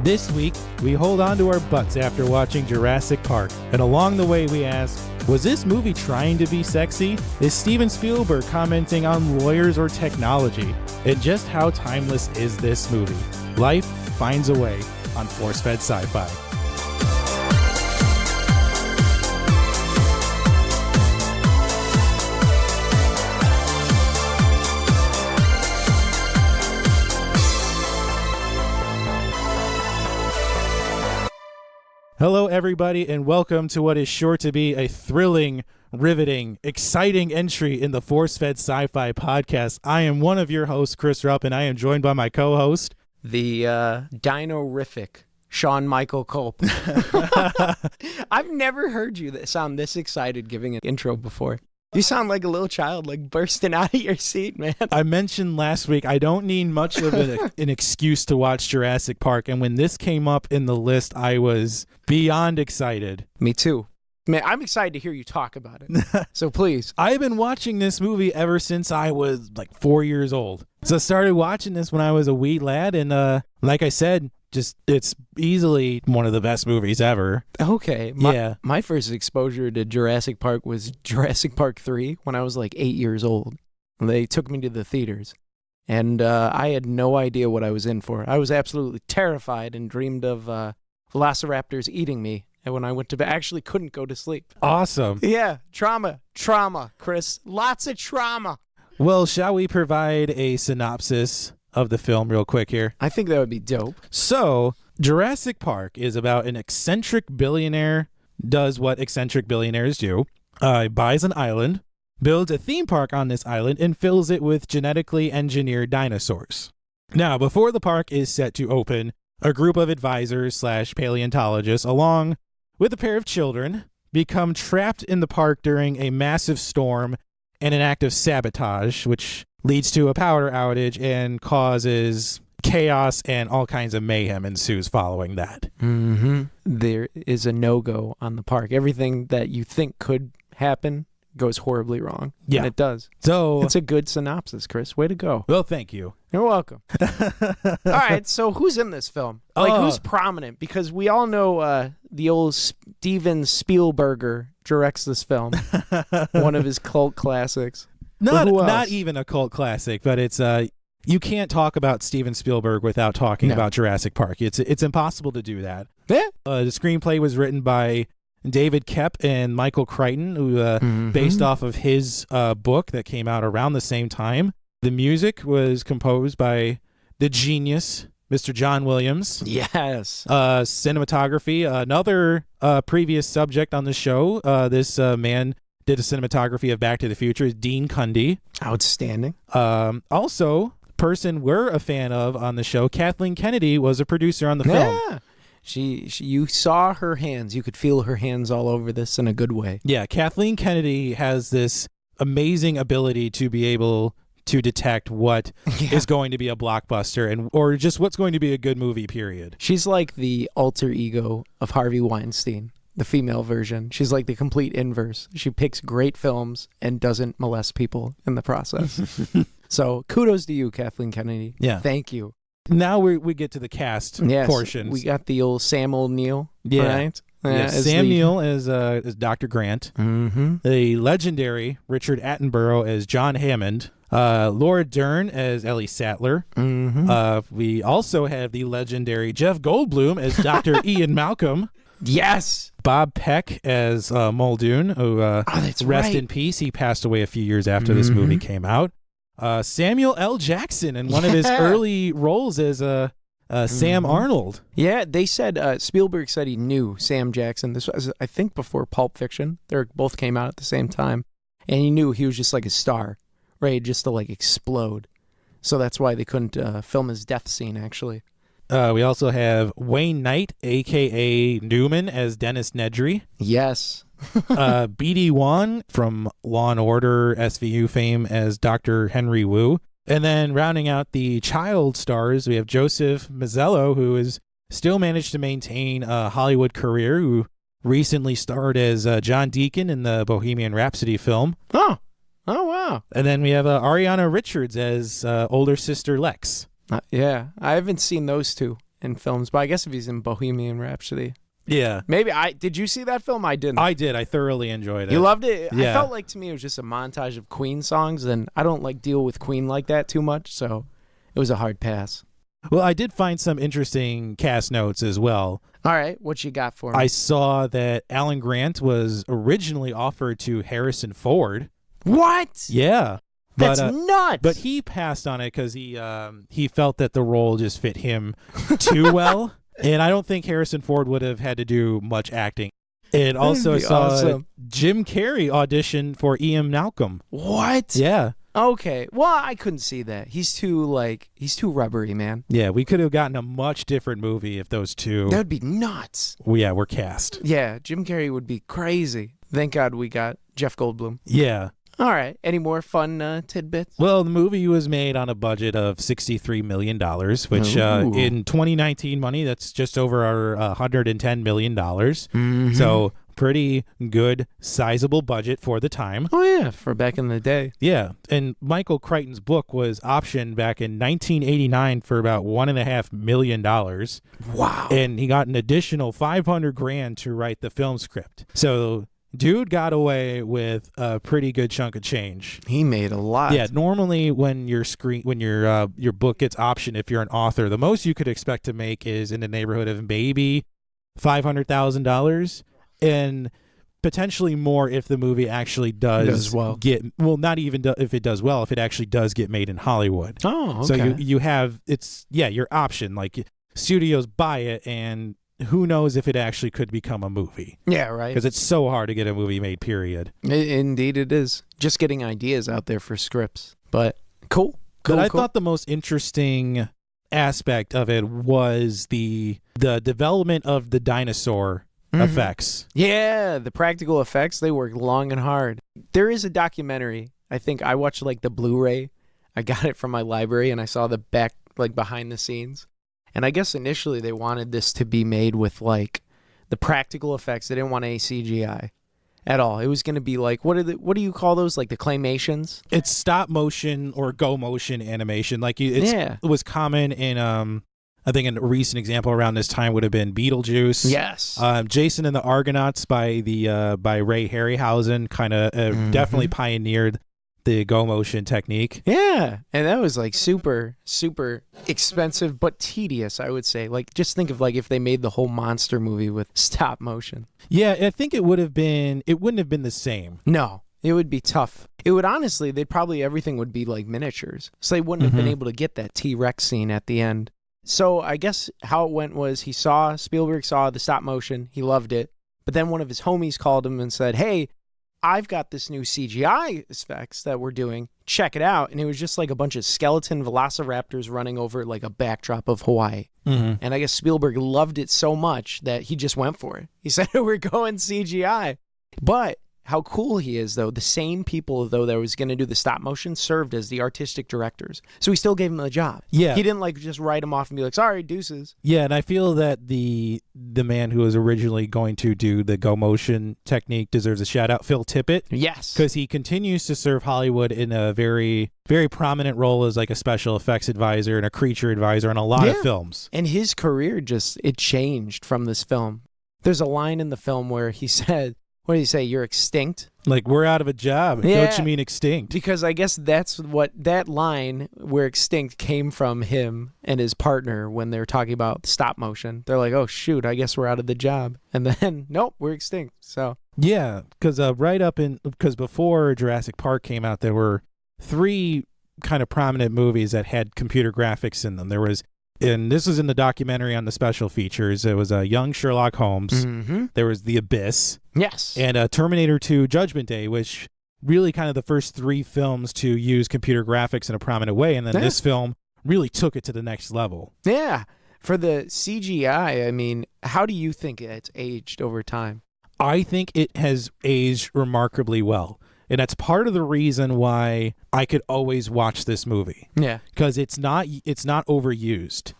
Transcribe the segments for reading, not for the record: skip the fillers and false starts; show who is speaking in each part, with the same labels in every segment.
Speaker 1: This week, we hold on to our butts after watching Jurassic Park, and along the way we ask, was this movie trying to be sexy? Is Steven Spielberg commenting on lawyers or technology? And just how timeless is this movie? Life finds a way on Force-Fed Sci-Fi. Hello, everybody, and welcome to what is sure to be a thrilling, riveting, exciting entry in the Force-Fed Sci-Fi podcast. I am one of your hosts, Chris Rupp, and I am joined by my co-host,
Speaker 2: the dino-rific Sean Michael Culp. I've never heard you sound this excited giving an intro before. You sound like a little child, like bursting out of your seat, man.
Speaker 1: I mentioned last week I don't need much of an excuse to watch Jurassic Park, and when this came up in the list, I was beyond excited.
Speaker 2: Me too. Man, I'm excited to hear you talk about it. So please.
Speaker 1: I've been watching this movie ever since I was like 4 years old. So I started watching this when I was a wee lad, and like I said, it's easily one of the best movies ever.
Speaker 2: Okay. My first exposure to Jurassic Park was Jurassic Park 3 when I was like 8 years old. They took me to the theaters, and I had no idea what I was in for. I was absolutely terrified and dreamed of velociraptors eating me. And when I went to bed, I actually couldn't go to sleep.
Speaker 1: Awesome.
Speaker 2: Yeah. Trauma, Chris. Lots of trauma.
Speaker 1: Well, shall we provide a synopsis of the film real quick here?
Speaker 2: I think that would be dope.
Speaker 1: So, Jurassic Park is about an eccentric billionaire does what eccentric billionaires do. Buys an island, builds a theme park on this island, and fills it with genetically engineered dinosaurs. Now, before the park is set to open, a group of advisors / paleontologists, along with a pair of children, become trapped in the park during a massive storm and an act of sabotage, which leads to a power outage and causes chaos, and all kinds of mayhem ensues following that.
Speaker 2: Mm-hmm. There is a no-go on the park. Everything that you think could happen goes horribly wrong.
Speaker 1: Yeah.
Speaker 2: And it does.
Speaker 1: So
Speaker 2: it's a good synopsis, Chris. Way to go.
Speaker 1: Well, thank you.
Speaker 2: You're welcome. All right, so who's in this film? Who's prominent? Because we all know the old Steven Spielberger directs this film. One of his cult classics.
Speaker 1: Not even a cult classic, but it's you can't talk about Steven Spielberg without talking about Jurassic Park. It's impossible to do that.
Speaker 2: Yeah.
Speaker 1: The screenplay was written by David Koepp and Michael Crichton, who based off of his book that came out around the same time. The music was composed by the genius, Mr. John Williams.
Speaker 2: Yes.
Speaker 1: Cinematography, another previous subject on the show. This man did a cinematography of Back to the Future, is Dean Cundy.
Speaker 2: Outstanding.
Speaker 1: Also, person we're a fan of on the show, Kathleen Kennedy, was a producer on the film.
Speaker 2: Yeah. You saw her hands. You could feel her hands all over this in a good way.
Speaker 1: Yeah, Kathleen Kennedy has this amazing ability to be able to detect what is going to be a blockbuster or just what's going to be a good movie, period.
Speaker 2: She's like the alter ego of Harvey Weinstein, the female version. She's like the complete inverse. She picks great films and doesn't molest people in the process. So kudos to you, Kathleen Kennedy.
Speaker 1: Yeah.
Speaker 2: Thank you.
Speaker 1: Now we get to the cast portions.
Speaker 2: We got the old Samuel Neill,
Speaker 1: right? Sam Neill as Dr. Grant.
Speaker 2: Mm-hmm.
Speaker 1: The legendary Richard Attenborough as John Hammond. Laura Dern as Ellie Sattler.
Speaker 2: Mm-hmm.
Speaker 1: We also have the legendary Jeff Goldblum as Dr. Ian Malcolm.
Speaker 2: Yes.
Speaker 1: Bob Peck as Muldoon, who rest in peace. He passed away a few years after this movie came out. Samuel L. Jackson in one of his early roles as Sam Arnold.
Speaker 2: Yeah, they said Spielberg said he knew Sam Jackson. This was, I think, before Pulp Fiction. They both came out at the same time, and he knew he was just like a star, ready just to like explode. So that's why they couldn't film his death scene. Actually,
Speaker 1: we also have Wayne Knight, aka Newman, as Dennis Nedry.
Speaker 2: Yes.
Speaker 1: B.D. Wan from Law & Order SVU fame as Dr. Henry Wu. And then rounding out the child stars, we have Joseph Mazzello, who has still managed to maintain a Hollywood career, who recently starred as John Deacon in the Bohemian Rhapsody film.
Speaker 2: Oh, wow.
Speaker 1: And then we have Ariana Richards as older sister Lex.
Speaker 2: Yeah, I haven't seen those two in films, but I guess if he's in Bohemian Rhapsody.
Speaker 1: Yeah.
Speaker 2: Maybe did you see that film? I didn't.
Speaker 1: I did. I thoroughly enjoyed it.
Speaker 2: You loved it?
Speaker 1: Yeah.
Speaker 2: I felt like to me it was just a montage of Queen songs, and I don't like deal with Queen like that too much, so it was a hard pass.
Speaker 1: Well, I did find some interesting cast notes as well.
Speaker 2: All right, what you got for me?
Speaker 1: I saw that Alan Grant was originally offered to Harrison Ford.
Speaker 2: What?
Speaker 1: Yeah.
Speaker 2: That's nuts.
Speaker 1: But he passed on it because he felt that the role just fit him too well. And I don't think Harrison Ford would have had to do much acting. And also saw Jim Carrey audition for Ian Malcolm.
Speaker 2: What?
Speaker 1: Yeah.
Speaker 2: Okay. Well, I couldn't see that. He's too rubbery, man.
Speaker 1: Yeah, we could have gotten a much different movie if those two.
Speaker 2: That would be nuts.
Speaker 1: Were cast.
Speaker 2: Yeah, Jim Carrey would be crazy. Thank God we got Jeff Goldblum.
Speaker 1: Yeah.
Speaker 2: All right. Any more fun tidbits?
Speaker 1: Well, the movie was made on a budget of $63 million, which in 2019 money, that's just over our $110 million.
Speaker 2: Mm-hmm.
Speaker 1: So pretty good, sizable budget for the time.
Speaker 2: Oh, yeah, for back in the day.
Speaker 1: Yeah. And Michael Crichton's book was optioned back in 1989 for about $1.5 million.
Speaker 2: Wow.
Speaker 1: And he got an additional $500,000 to write the film script. So dude got away with a pretty good chunk of change.
Speaker 2: He made a lot.
Speaker 1: Yeah, normally when your book gets optioned, if you're an author, the most you could expect to make is in the neighborhood of maybe $500,000, and potentially more if the movie actually does
Speaker 2: well.
Speaker 1: Not even if it does well, if it actually does get made in Hollywood.
Speaker 2: Oh, okay.
Speaker 1: So you have your option, like studios buy it, and who knows if it actually could become a movie.
Speaker 2: Yeah, right.
Speaker 1: Because it's so hard to get a movie made, period.
Speaker 2: Indeed it is. Just getting ideas out there for scripts. But cool.
Speaker 1: But I thought the most interesting aspect of it was the development of the dinosaur effects.
Speaker 2: Yeah, the practical effects, they worked long and hard. There is a documentary. I think I watched like the Blu-ray. I got it from my library and I saw the back, like behind the scenes. And I guess initially they wanted this to be made with like the practical effects. They didn't want any CGI at all. It was going to be like, what do you call those? Like the claymations?
Speaker 1: It's stop motion or go motion animation. Like it was common in, I think a recent example around this time would have been Beetlejuice.
Speaker 2: Yes.
Speaker 1: Jason and the Argonauts by Ray Harryhausen kind of definitely pioneered the go motion technique.
Speaker 2: Yeah, and that was like super, super expensive but tedious, I would say. Like just think of like if they made the whole monster movie with stop motion.
Speaker 1: Yeah, I think it wouldn't have been the same.
Speaker 2: No, it would be tough. It would honestly, everything would be like miniatures. So they wouldn't have been able to get that T-Rex scene at the end. So I guess how it went was Spielberg saw the stop motion, he loved it, but then one of his homies called him and said, "Hey, I've got this new CGI effects that we're doing. Check it out." And it was just like a bunch of skeleton velociraptors running over like a backdrop of Hawaii. And I guess Spielberg loved it so much that he just went for it. He said, "We're going CGI." But how cool he is, though, the same people, though, that was going to do the stop motion served as the artistic directors. So he still gave him the job.
Speaker 1: Yeah.
Speaker 2: He didn't like just write him off and be like, "Sorry, deuces."
Speaker 1: Yeah, and I feel that the man who was originally going to do the go motion technique deserves a shout out, Phil Tippett.
Speaker 2: Yes.
Speaker 1: Because he continues to serve Hollywood in a very, very prominent role as like a special effects advisor and a creature advisor on a lot of films.
Speaker 2: And his career it changed from this film. There's a line in the film where he said, what did he say? "You're extinct."
Speaker 1: Like, we're out of a job.
Speaker 2: Yeah.
Speaker 1: Don't you mean extinct?
Speaker 2: Because I guess that's what that line, "we're extinct," came from him and his partner when they were talking about stop motion. They're like, "Oh, shoot, I guess we're out of the job." And then, nope, we're extinct. So
Speaker 1: yeah, because before Jurassic Park came out, there were 3 kind of prominent movies that had computer graphics in them. And this was in the documentary on the special features. It was a young Sherlock Holmes. There was The Abyss.
Speaker 2: Yes.
Speaker 1: And Terminator 2 Judgment Day, which really kind of the first 3 films to use computer graphics in a prominent way. And then this film really took it to the next level.
Speaker 2: Yeah. For the CGI, I mean, how do you think it's aged over time?
Speaker 1: I think it has aged remarkably well. And that's part of the reason why I could always watch this movie.
Speaker 2: Yeah.
Speaker 1: Because it's not overused.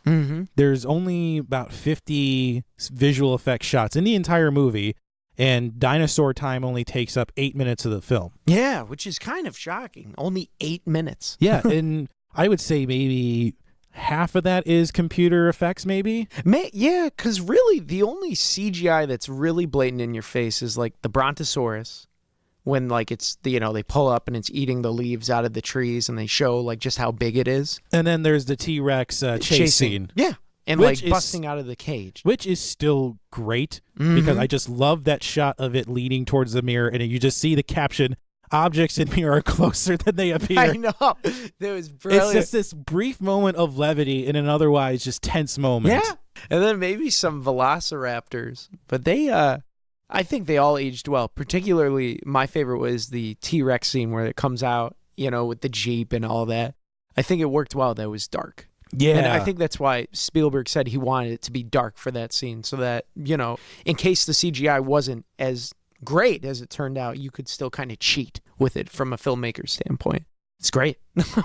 Speaker 1: There's only about 50 visual effects shots in the entire movie, and dinosaur time only takes up 8 minutes of the film.
Speaker 2: Yeah, which is kind of shocking. Only 8 minutes.
Speaker 1: Yeah, and I would say maybe half of that is computer effects, maybe.
Speaker 2: Yeah, because really the only CGI that's really blatant in your face is like the Brontosaurus, when like it's they pull up and it's eating the leaves out of the trees and they show like just how big it is.
Speaker 1: And then there's the T-Rex chase scene.
Speaker 2: Yeah. And
Speaker 1: Which
Speaker 2: like busting out of the cage.
Speaker 1: Which is still great because I just love that shot of it leaning towards the mirror and you just see the caption, "Objects in mirror are closer than they appear."
Speaker 2: I know. That was brilliant.
Speaker 1: It's just this brief moment of levity in an otherwise just tense moment.
Speaker 2: Yeah. And then maybe some velociraptors. But they, I think they all aged well. Particularly, my favorite was the T-Rex scene where it comes out, with the Jeep and all that. I think it worked well. That was dark.
Speaker 1: Yeah.
Speaker 2: And I think that's why Spielberg said he wanted it to be dark for that scene so that, in case the CGI wasn't as great as it turned out, you could still kind of cheat with it from a filmmaker's standpoint. It's great.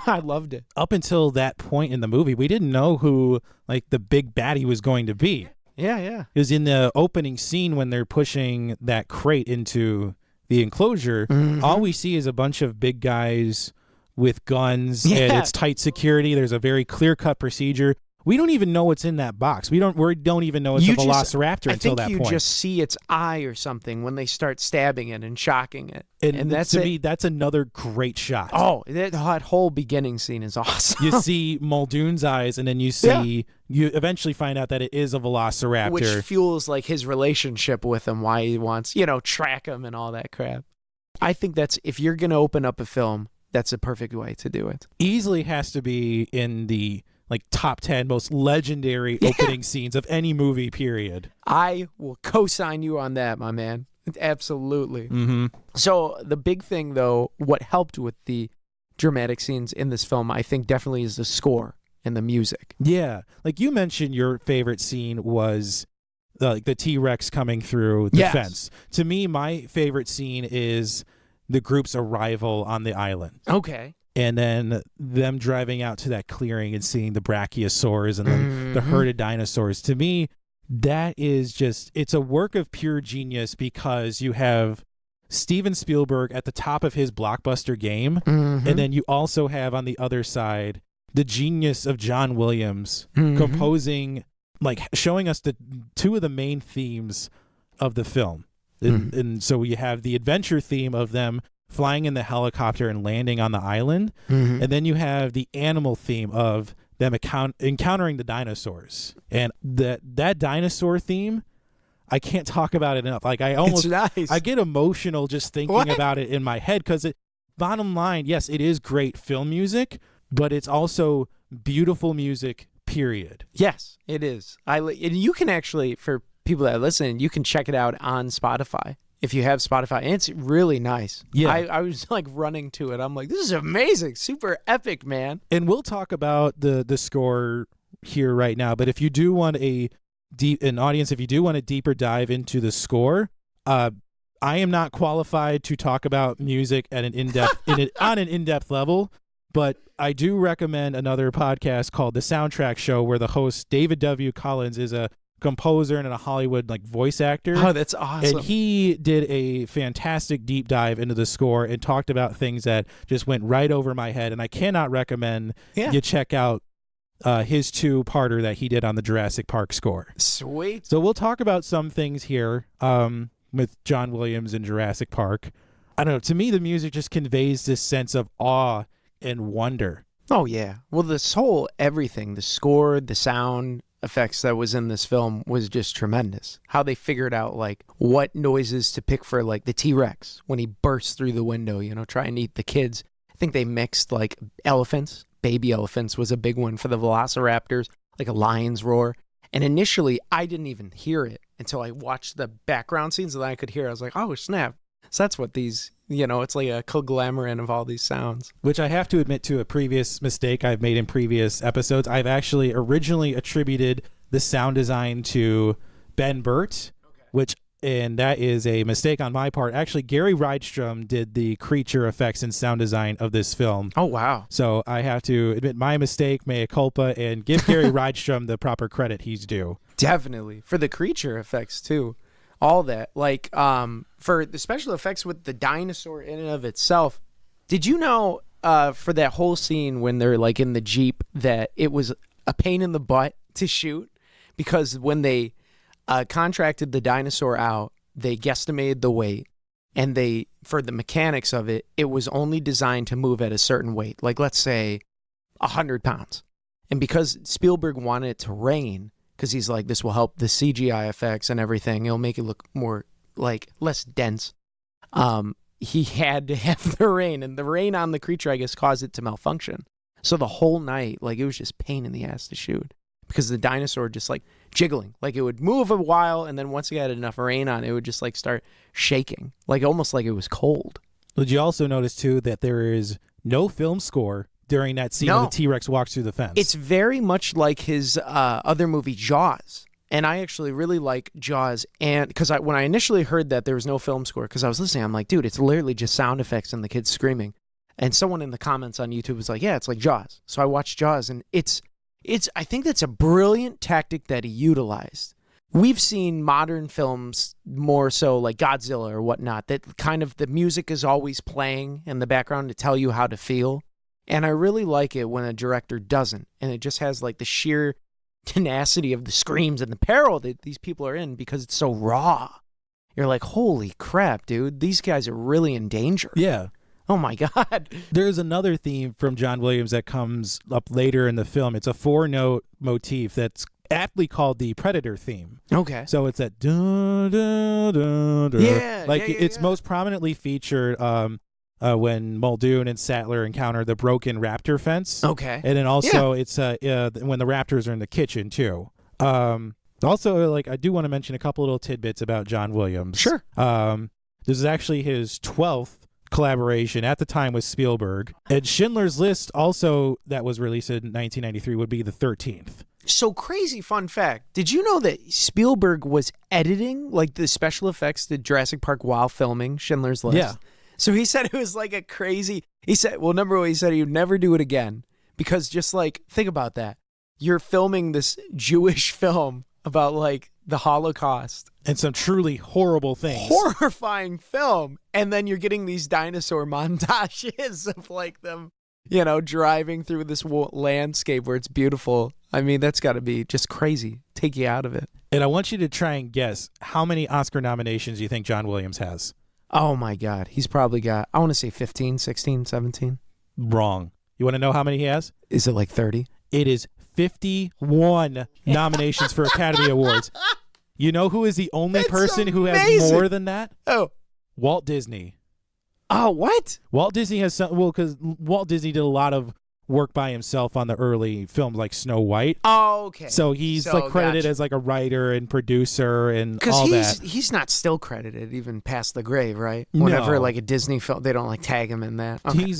Speaker 2: I loved it.
Speaker 1: Up until that point in the movie, we didn't know who like the big baddie was going to be.
Speaker 2: Yeah.
Speaker 1: Because in the opening scene when they're pushing that crate into the enclosure, all we see is a bunch of big guys with guns and it's tight security. There's a very clear-cut procedure. We don't even know what's in that box. We don't even know it's a velociraptor until that point.
Speaker 2: I think you just see its eye or something when they start stabbing it and shocking it.
Speaker 1: And that's to me, that's another great shot.
Speaker 2: Oh, that whole beginning scene is awesome.
Speaker 1: You see Muldoon's eyes, and then you eventually find out that it is a velociraptor.
Speaker 2: Which fuels like his relationship with him, why he wants, track him and all that crap. I think that's, if you're going to open up a film, that's a perfect way to do it.
Speaker 1: Easily has to be in the top 10 most legendary opening scenes of any movie, period.
Speaker 2: I will co-sign you on that, my man. Absolutely. So the big thing, though, what helped with the dramatic scenes in this film, I think definitely is the score and the music.
Speaker 1: Yeah. Like you mentioned, your favorite scene was the T-Rex coming through the fence. To me, my favorite scene is the group's arrival on the island.
Speaker 2: Okay.
Speaker 1: And then them driving out to that clearing and seeing the brachiosaurs and then the herded dinosaurs. To me, that is just, it's a work of pure genius because you have Steven Spielberg at the top of his blockbuster game. And then you also have on the other side the genius of John Williams composing, showing us the two of the main themes of the film. And so you have the adventure theme of them flying in the helicopter and landing on the island. And then you have the animal theme of them encountering the dinosaurs. And that dinosaur theme, I can't talk about it enough.
Speaker 2: It's nice.
Speaker 1: I get emotional just thinking about it in my head because bottom line, yes, it is great film music, but it's also beautiful music, period.
Speaker 2: Yes, it is. And you can actually, for people that listen, you can check it out on Spotify if you have Spotify, and it's really nice.
Speaker 1: Yeah,
Speaker 2: I was running to it. I'm like, this is amazing, super epic, man.
Speaker 1: And we'll talk about the score here right now. But if you do want if you do want a deeper dive into the score, I am not qualified to talk about music at an in-depth on an in-depth level. But I do recommend another podcast called The Soundtrack Show, where the host David W. Collins is a composer and a Hollywood voice actor.
Speaker 2: Oh, that's awesome.
Speaker 1: And he did a fantastic deep dive into the score and talked about things that just went right over my head. And I cannot recommend you check out his two-parter that he did on the Jurassic Park score.
Speaker 2: Sweet.
Speaker 1: So we'll talk about some things here with John Williams and Jurassic Park. I don't know. To me, the music just conveys this sense of awe and wonder.
Speaker 2: Oh, yeah. Well, this whole everything, the score, the sound effects that was in this film was just tremendous. How they figured out what noises to pick for the T-Rex when he bursts through the window, trying to eat the kids. I think they mixed elephants. Baby elephants was a big one for the velociraptors, like a lion's roar. And initially, I didn't even hear it until I watched the background scenes, and then I could hear it. I was like, oh, snap. So that's what these, it's like a conglomerate of all these sounds.
Speaker 1: Which I have to admit to a previous mistake I've made in previous episodes. I've actually originally attributed the sound design to Ben Burt, and that is a mistake on my part. Actually, Gary Rydstrom did the creature effects and sound design of this film.
Speaker 2: Oh, wow.
Speaker 1: So I have to admit my mistake, mea culpa, and give Gary Rydstrom the proper credit he's due.
Speaker 2: Definitely. For the creature effects, too. All that. For the special effects with the dinosaur in and of itself, did you know for that whole scene when they're in the Jeep that it was a pain in the butt to shoot because when they contracted the dinosaur out, they guesstimated the weight, and for the mechanics of it, it was only designed to move at a certain weight, like let's say 100 pounds. And because Spielberg wanted it to rain, because he's like, this will help the CGI effects and everything, it'll make it look more like less dense. He had to have the rain, and the rain on the creature, I guess, caused it to malfunction. So the whole night, like, it was just pain in the ass to shoot because the dinosaur just like jiggling, like it would move a while, and then once it got enough rain on it, it would just like start shaking, like almost like it was cold.
Speaker 1: Did you also notice too that there is no film score during that scene when the T-Rex walks through the fence?
Speaker 2: It's very much like his other movie, Jaws. And I actually really like Jaws, and because when I initially heard that there was no film score, because I was listening, I'm like, dude, it's literally just sound effects and the kids screaming. And someone in the comments on YouTube was like, yeah, it's like Jaws. So I watched Jaws, and I think that's a brilliant tactic that he utilized. We've seen modern films more so like Godzilla or whatnot, that kind of the music is always playing in the background to tell you how to feel. And I really like it when a director doesn't, and it just has like the sheer tenacity of the screams and the peril that these people are in because it's so raw. You're like, holy crap, dude, these guys are really in danger.
Speaker 1: Yeah.
Speaker 2: Oh my God.
Speaker 1: There's another theme from John Williams that comes up later in the film. It's a 4-note motif that's aptly called the Predator theme.
Speaker 2: Okay.
Speaker 1: So it's that dun, dun, dun, dun.
Speaker 2: Yeah.
Speaker 1: Like it's most prominently featured when Muldoon and Sattler encounter the broken raptor fence.
Speaker 2: Okay.
Speaker 1: And then also it's when the raptors are in the kitchen too. Also, like, I do want to mention a couple little tidbits about John Williams.
Speaker 2: Sure.
Speaker 1: This is actually his 12th collaboration at the time with Spielberg. And Schindler's List, also that was released in 1993, would be the 13th.
Speaker 2: So crazy fun fact. Did you know that Spielberg was editing like the special effects to Jurassic Park while filming Schindler's List?
Speaker 1: Yeah.
Speaker 2: So he said it was like a crazy, he said, well, number one, he said he'd never do it again because just like, think about that. You're filming this Jewish film about like the Holocaust.
Speaker 1: And some truly horrible things.
Speaker 2: Horrifying film. And then you're getting these dinosaur montages of like them, you know, driving through this landscape where it's beautiful. I mean, that's got to be just crazy. Take you out of it.
Speaker 1: And I want you to try and guess how many Oscar nominations you think John Williams has.
Speaker 2: Oh my God. He's probably got, I want to say 15, 16, 17.
Speaker 1: Wrong. You want to know how many he has?
Speaker 2: Is it like 30?
Speaker 1: It is 51 nominations for Academy Awards. You know who is the only person who has more than that?
Speaker 2: Oh.
Speaker 1: Walt Disney.
Speaker 2: Oh, what?
Speaker 1: Walt Disney has some, well, because Walt Disney did a lot of work by himself on the early films like Snow White.
Speaker 2: Oh, okay.
Speaker 1: So he's like credited as like a writer and producer and all that.
Speaker 2: Because he's not still credited even past the grave, right? Whenever like a Disney film, they don't like tag him in that. Okay.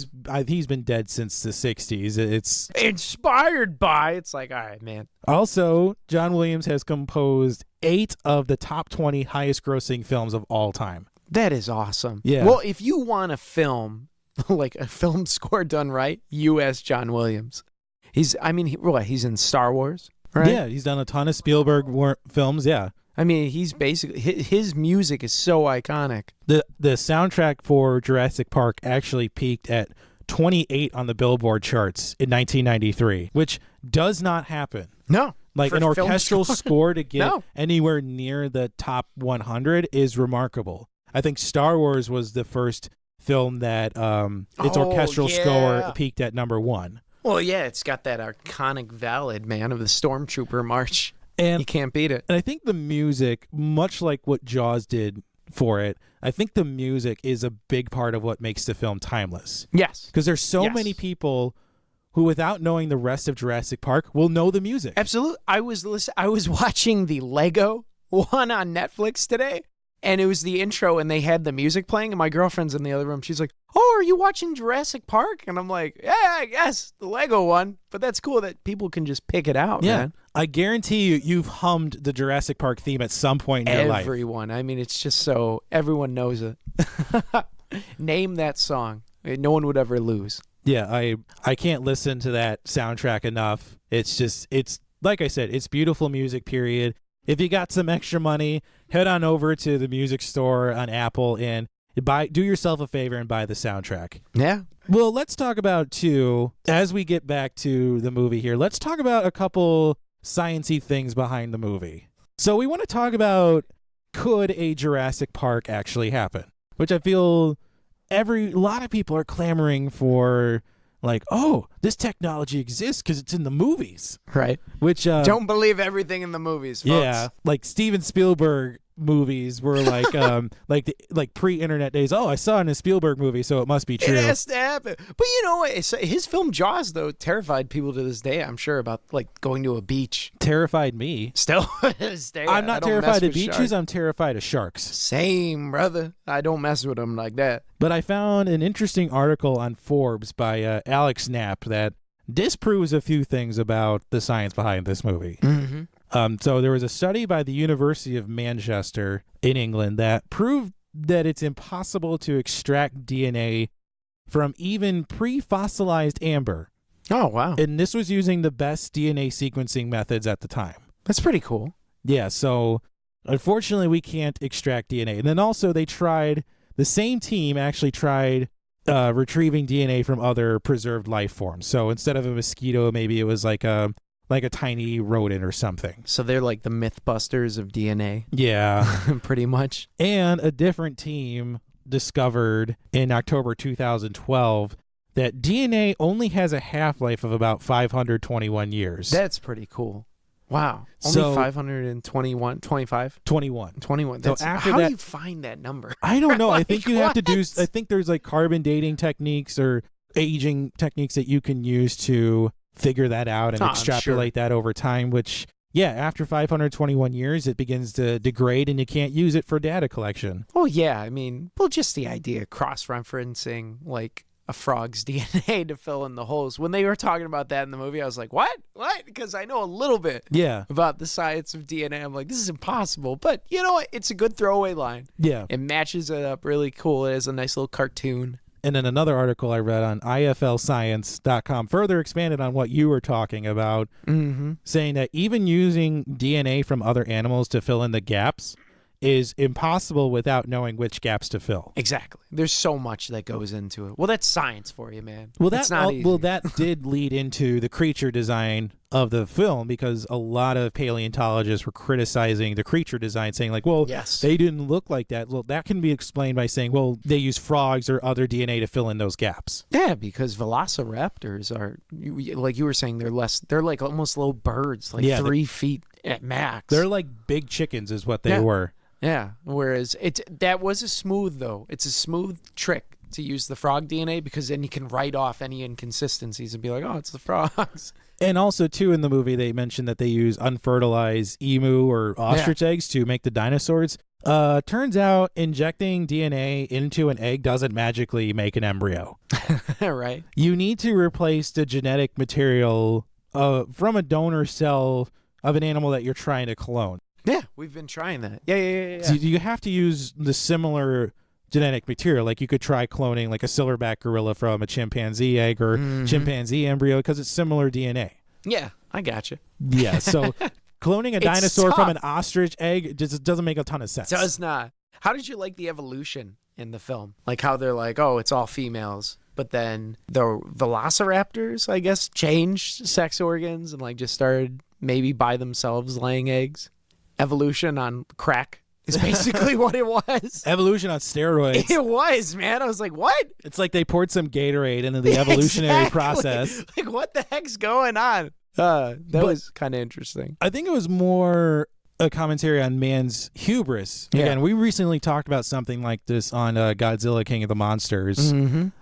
Speaker 1: He's been dead since the 60s. It's
Speaker 2: inspired by. It's like, all right, man.
Speaker 1: Also, John Williams has composed 8 of the top 20 highest grossing films of all time.
Speaker 2: That is awesome.
Speaker 1: Yeah.
Speaker 2: Well, if you want a film, like a film score done right, you ask John Williams. He's in Star Wars, right?
Speaker 1: Yeah, he's done a ton of Spielberg films, yeah.
Speaker 2: I mean, he's basically, his music is so iconic.
Speaker 1: The soundtrack for Jurassic Park actually peaked at 28 on the Billboard charts in 1993, which does not happen.
Speaker 2: No.
Speaker 1: Like an orchestral score to get anywhere near the top 100 is remarkable. I think Star Wars was the first film that its orchestral score peaked at number 1.
Speaker 2: Well, yeah, it's got that iconic ballad, man, of the Stormtrooper March. And you can't beat it.
Speaker 1: And I think the music, much like what Jaws did for it, I think the music is a big part of what makes the film timeless.
Speaker 2: Yes.
Speaker 1: Because there's so many people who, without knowing the rest of Jurassic Park, will know the music.
Speaker 2: Absolutely. I was watching the Lego one on Netflix today, and it was the intro, and they had the music playing, and my girlfriend's in the other room. She's like, oh, are you watching Jurassic Park? And I'm like, yeah, I guess, the Lego one. But that's cool that people can just pick it out, man.
Speaker 1: I guarantee you've hummed the Jurassic Park theme at some point in your life.
Speaker 2: Everyone. I mean, it's just so, everyone knows it. Name that song. No one would ever lose.
Speaker 1: Yeah, I can't listen to that soundtrack enough. It's like I said, it's beautiful music, period. If you got some extra money, head on over to the music store on Apple and do yourself a favor and buy the soundtrack.
Speaker 2: Yeah.
Speaker 1: Well, let's talk about, too, as we get back to the movie here, let's talk about a couple science-y things behind the movie. So we want to talk about, could a Jurassic Park actually happen? Which I feel a lot of people are clamoring for, like, oh, this technology exists because it's in the movies.
Speaker 2: Right.
Speaker 1: Which
Speaker 2: don't believe everything in the movies, folks.
Speaker 1: Yeah, like Steven Spielberg movies were like like pre-internet days. Oh, I saw it in a Spielberg movie, so it must be true.
Speaker 2: It has to happen. But you know what? His film Jaws, though, terrified people to this day, I'm sure, about like going to a beach.
Speaker 1: Terrified me.
Speaker 2: Still to this day.
Speaker 1: I'm not terrified of beaches.
Speaker 2: Sharks.
Speaker 1: I'm terrified of sharks.
Speaker 2: Same, brother. I don't mess with them like that.
Speaker 1: But I found an interesting article on Forbes by Alex Knapp that disproves a few things about the science behind this movie.
Speaker 2: Mm-hmm.
Speaker 1: So there was a study by the University of Manchester in England that proved that it's impossible to extract DNA from even pre-fossilized amber.
Speaker 2: Oh, wow.
Speaker 1: And this was using the best DNA sequencing methods at the time.
Speaker 2: That's pretty cool.
Speaker 1: Yeah, so unfortunately we can't extract DNA. And then also the same team actually tried retrieving DNA from other preserved life forms. So instead of a mosquito, maybe it was like a tiny rodent or something.
Speaker 2: So they're like the Mythbusters of DNA.
Speaker 1: Yeah.
Speaker 2: Pretty much.
Speaker 1: And a different team discovered in October 2012 that DNA only has a half-life of about 521 years.
Speaker 2: That's pretty cool. Wow. Only
Speaker 1: So,
Speaker 2: 521, 25?
Speaker 1: 21.
Speaker 2: 21.
Speaker 1: So after
Speaker 2: how
Speaker 1: that,
Speaker 2: do you find that number?
Speaker 1: I don't know. I think you have to do,
Speaker 2: what?
Speaker 1: I think there's like carbon dating techniques or aging techniques that you can use to figure that out and extrapolate that over time, which, yeah, after 521 years, it begins to degrade and you can't use it for data collection.
Speaker 2: Oh, yeah. I mean, well, just the idea, cross-referencing, like, a frog's DNA to fill in the holes. When they were talking about that in the movie, I was like, what? What? Because I know a little bit about the science of DNA. I'm like, this is impossible. But you know what? It's a good throwaway line.
Speaker 1: Yeah.
Speaker 2: It matches it up really cool. It is a nice little cartoon.
Speaker 1: And then another article I read on iflscience.com further expanded on what you were talking about, saying that even using DNA from other animals to fill in the gaps is impossible without knowing which gaps to fill.
Speaker 2: Exactly. There's so much that goes into it. Well, that's science for you, man.
Speaker 1: Well,
Speaker 2: that's not easy.
Speaker 1: Well, that did lead into the creature design of the film, because a lot of paleontologists were criticizing the creature design, saying like, well, they didn't look like that. Well, that can be explained by saying, well, they use frogs or other DNA to fill in those gaps.
Speaker 2: Yeah, because velociraptors are, like you were saying, they're like almost little birds, like 3 feet at max.
Speaker 1: They're like big chickens is what they were.
Speaker 2: Yeah, whereas that was a smooth, though. It's a smooth trick to use the frog DNA, because then you can write off any inconsistencies and be like, oh, it's the frogs.
Speaker 1: And also, too, in the movie, they mentioned that they use unfertilized emu or ostrich eggs to make the dinosaurs. Turns out injecting DNA into an egg doesn't magically make an embryo.
Speaker 2: Right. You
Speaker 1: need to replace the genetic material from a donor cell of an animal that you're trying to clone.
Speaker 2: Yeah, we've been trying that. Yeah.
Speaker 1: So you have to use the similar genetic material. Like you could try cloning like a silverback gorilla from a chimpanzee egg or chimpanzee embryo, because it's similar DNA.
Speaker 2: Yeah, I gotcha.
Speaker 1: Yeah, so cloning a dinosaur from an ostrich egg just doesn't make a ton of sense.
Speaker 2: It does not. How did you like the evolution in the film? Like how they're like, oh, it's all females. But then the velociraptors, I guess, changed sex organs and like just started maybe by themselves laying eggs. Evolution on crack is basically what it was.
Speaker 1: Evolution on steroids.
Speaker 2: It was, man. I was like, what?
Speaker 1: It's like they poured some Gatorade into the evolutionary process.
Speaker 2: Like, what the heck's going on? That was kind of interesting.
Speaker 1: I think it was more a commentary on man's hubris.
Speaker 2: Yeah.
Speaker 1: Again, we recently talked about something like this on Godzilla King of the Monsters.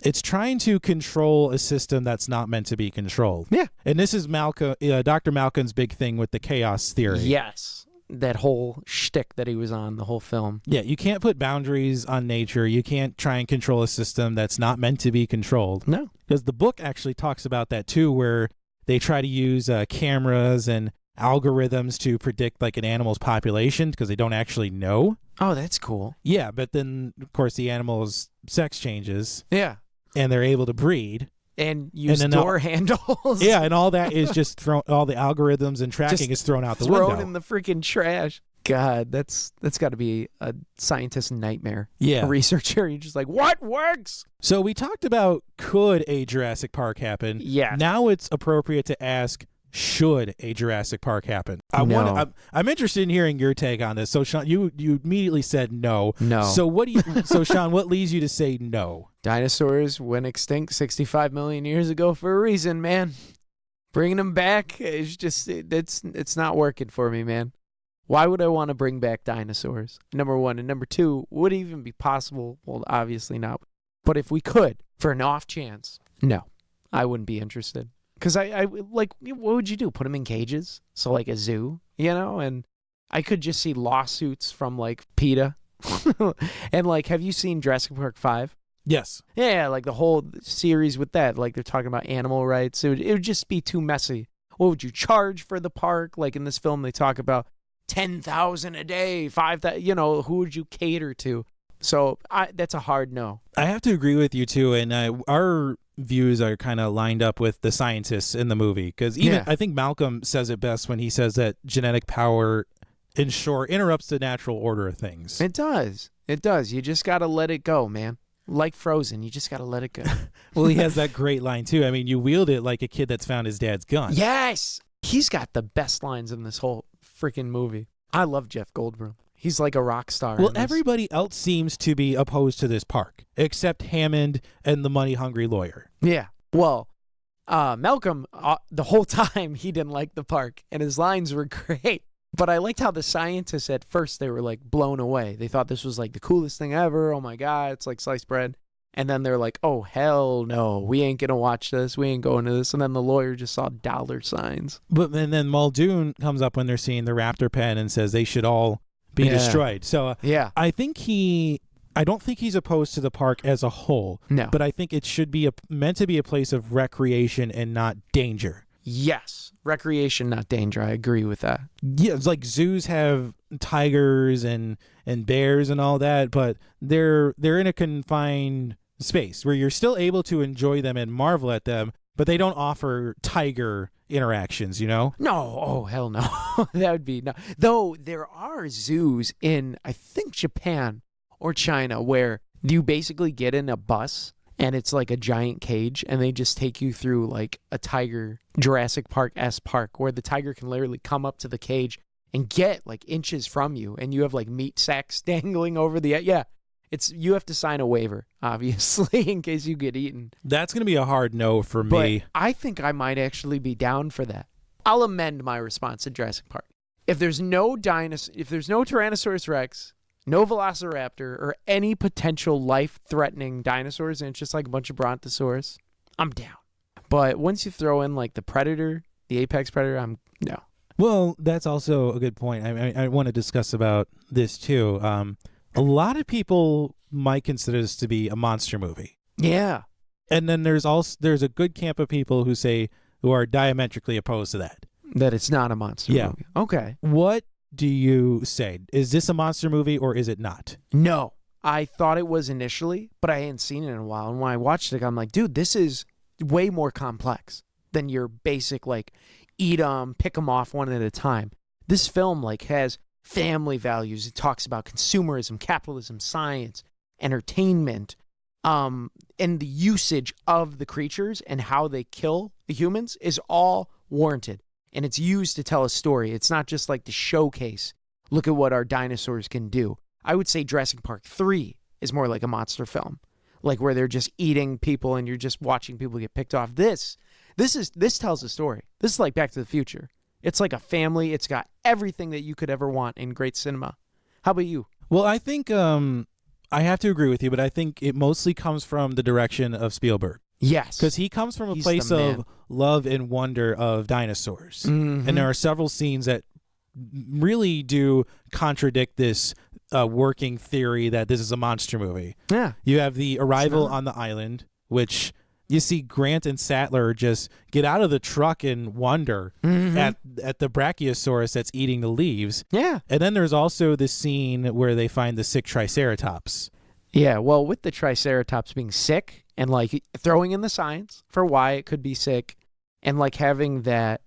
Speaker 1: It's trying to control a system that's not meant to be controlled.
Speaker 2: Yeah.
Speaker 1: And this is Dr. Malkin's big thing with the chaos theory.
Speaker 2: Yes. That whole shtick that he was on the whole film.
Speaker 1: Yeah, you can't put boundaries on nature. You can't try and control a system that's not meant to be controlled.
Speaker 2: No.
Speaker 1: Because the book actually talks about that too, where they try to use cameras and algorithms to predict like an animal's population because they don't actually know.
Speaker 2: Oh, that's cool.
Speaker 1: Yeah, but then, of course, the animal's sex changes.
Speaker 2: Yeah.
Speaker 1: And they're able to breed.
Speaker 2: And use door handles.
Speaker 1: Yeah, and all that is just thrown. All the algorithms and tracking is thrown out the window.
Speaker 2: Thrown in the freaking trash. God, that's got to be a scientist's nightmare.
Speaker 1: Yeah.
Speaker 2: A researcher, you're just like, what works?
Speaker 1: So we talked about could a Jurassic Park happen?
Speaker 2: Yeah.
Speaker 1: Now it's appropriate to ask, should a Jurassic Park happen? I'm interested in hearing your take on this. So Sean, you immediately said no.
Speaker 2: No.
Speaker 1: So Sean, what leads you to say no?
Speaker 2: Dinosaurs went extinct 65 million years ago for a reason, man. Bringing them back is just, it's not working for me, man. Why would I want to bring back dinosaurs? Number one. And number two, would it even be possible? Well, obviously not. But if we could, for an off chance, no, I wouldn't be interested. Because I like, what would you do? Put them in cages? So like a zoo, And I could just see lawsuits from like PETA. And like, have you seen Jurassic Park 5?
Speaker 1: Yes.
Speaker 2: Yeah, like the whole series with that. Like they're talking about animal rights. It would just be too messy. What would you charge for the park? Like in this film, they talk about 10,000 a day, 5,000, who would you cater to? So that's a hard no.
Speaker 1: I have to agree with you too. And our views are kind of lined up with the scientists in the movie. Because I think Malcolm says it best when he says that genetic power, in short, interrupts the natural order of things.
Speaker 2: It does. You just got to let it go, man. Like Frozen, you just got to let it go.
Speaker 1: Well, he has that great line too. I mean, you wield it like a kid that's found his dad's gun.
Speaker 2: Yes. He's got the best lines in this whole freaking movie. I love Jeff Goldblum. He's like a rock star.
Speaker 1: Well, everybody else seems to be opposed to this park, except Hammond and the money-hungry lawyer.
Speaker 2: Yeah. Well, Malcolm, the whole time, he didn't like the park, and his lines were great. But I liked how the scientists, at first, they were like blown away. They thought this was like the coolest thing ever. Oh my God, it's like sliced bread. And then they're like, oh, hell no, we ain't going to watch this. We ain't going to this. And then the lawyer just saw dollar signs.
Speaker 1: But and then Muldoon comes up when they're seeing the raptor pen and says they should all be destroyed. So
Speaker 2: yeah,
Speaker 1: I don't think he's opposed to the park as a whole.
Speaker 2: No.
Speaker 1: But I think it should be meant to be a place of recreation and not danger.
Speaker 2: Yes. Recreation, not danger. I agree with that.
Speaker 1: Yeah, it's like zoos have tigers and bears and all that, but they're in a confined space where you're still able to enjoy them and marvel at them, but they don't offer tiger interactions, No.
Speaker 2: Oh, hell no. That would be no. Though there are zoos in, I think, Japan or China where you basically get in a bus and it's like a giant cage and they just take you through like a tiger Jurassic Park-esque park where the tiger can literally come up to the cage and get like inches from you and you have like meat sacks dangling over the you have to sign a waiver, obviously, in case you get eaten.
Speaker 1: That's going to be a hard no for me.
Speaker 2: But I think I might actually be down for that. I'll amend my response to Jurassic Park. If there's no Tyrannosaurus Rex, no Velociraptor, or any potential life-threatening dinosaurs, and it's just like a bunch of Brontosaurus, I'm down. But once you throw in like the Predator, the apex predator, no.
Speaker 1: Well, that's also a good point. I want to discuss about this too. A lot of people might consider this to be a monster movie.
Speaker 2: Yeah.
Speaker 1: And then there's a good camp of people who are diametrically opposed to that.
Speaker 2: That it's not a monster movie. Okay.
Speaker 1: What do you say? Is this a monster movie or is it not?
Speaker 2: No. I thought it was initially, but I hadn't seen it in a while. And when I watched it, I'm like, dude, this is way more complex than your basic, like, eat them, pick them off one at a time. This film, like, has family values. It talks about consumerism, capitalism, science, entertainment, and the usage of the creatures and how they kill the humans is all warranted. And it's used to tell a story. It's not just like to showcase, look at what our dinosaurs can do. I would say Jurassic Park 3 is more like a monster film, like where they're just eating people and you're just watching people get picked off. This tells a story. This is like Back to the Future. It's like a family. It's got everything that you could ever want in great cinema. How about you?
Speaker 1: Well, I think I have to agree with you, but I think it mostly comes from the direction of Spielberg.
Speaker 2: Yes.
Speaker 1: Because he comes from a place of love and wonder of dinosaurs.
Speaker 2: Mm-hmm.
Speaker 1: And there are several scenes that really do contradict this working theory that this is a monster movie.
Speaker 2: Yeah.
Speaker 1: You have the arrival on the island, which you see Grant and Sattler just get out of the truck and wonder at the Brachiosaurus that's eating the leaves.
Speaker 2: Yeah.
Speaker 1: And then there's also the scene where they find the sick Triceratops.
Speaker 2: Yeah, well, with the Triceratops being sick and like throwing in the science for why it could be sick and like having that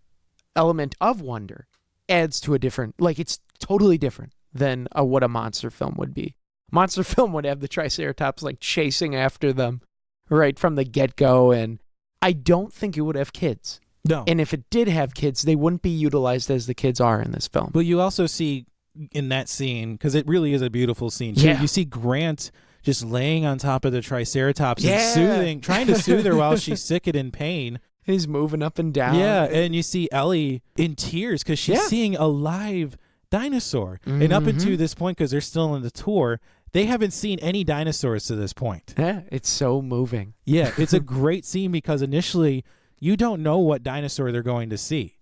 Speaker 2: element of wonder adds to a different, like it's totally different than what a monster film would be. Monster film would have the Triceratops like chasing after them right from the get-go, and I don't think it would have kids.
Speaker 1: No.
Speaker 2: And if it did have kids, they wouldn't be utilized as the kids are in this film.
Speaker 1: But you also see in that scene, because it really is a beautiful scene, too, you see Grant just laying on top of the Triceratops and trying to soothe her while she's sick and in pain.
Speaker 2: He's moving up and down.
Speaker 1: Yeah, and you see Ellie in tears because she's seeing a live dinosaur. And up until this point, because they're still on the tour, they haven't seen any dinosaurs to this point.
Speaker 2: Yeah, it's so moving.
Speaker 1: Yeah, it's a great scene because initially you don't know what dinosaur they're going to see.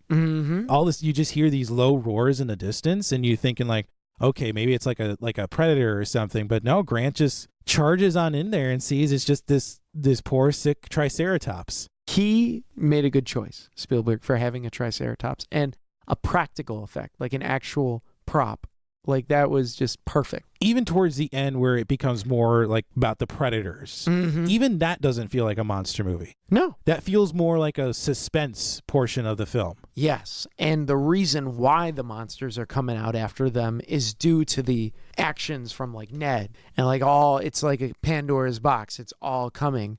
Speaker 1: All this, you just hear these low roars in the distance, and you're thinking like, okay, maybe it's like a predator or something. But no, Grant just charges on in there and sees it's just this poor sick Triceratops.
Speaker 2: He made a good choice, Spielberg, for having a Triceratops and a practical effect, like an actual prop. Like, that was just perfect.
Speaker 1: Even towards the end where it becomes more like about the predators, even that doesn't feel like a monster movie.
Speaker 2: No.
Speaker 1: That feels more like a suspense portion of the film.
Speaker 2: Yes. And the reason why the monsters are coming out after them is due to the actions from like Ned. And like it's like a Pandora's box. It's all coming.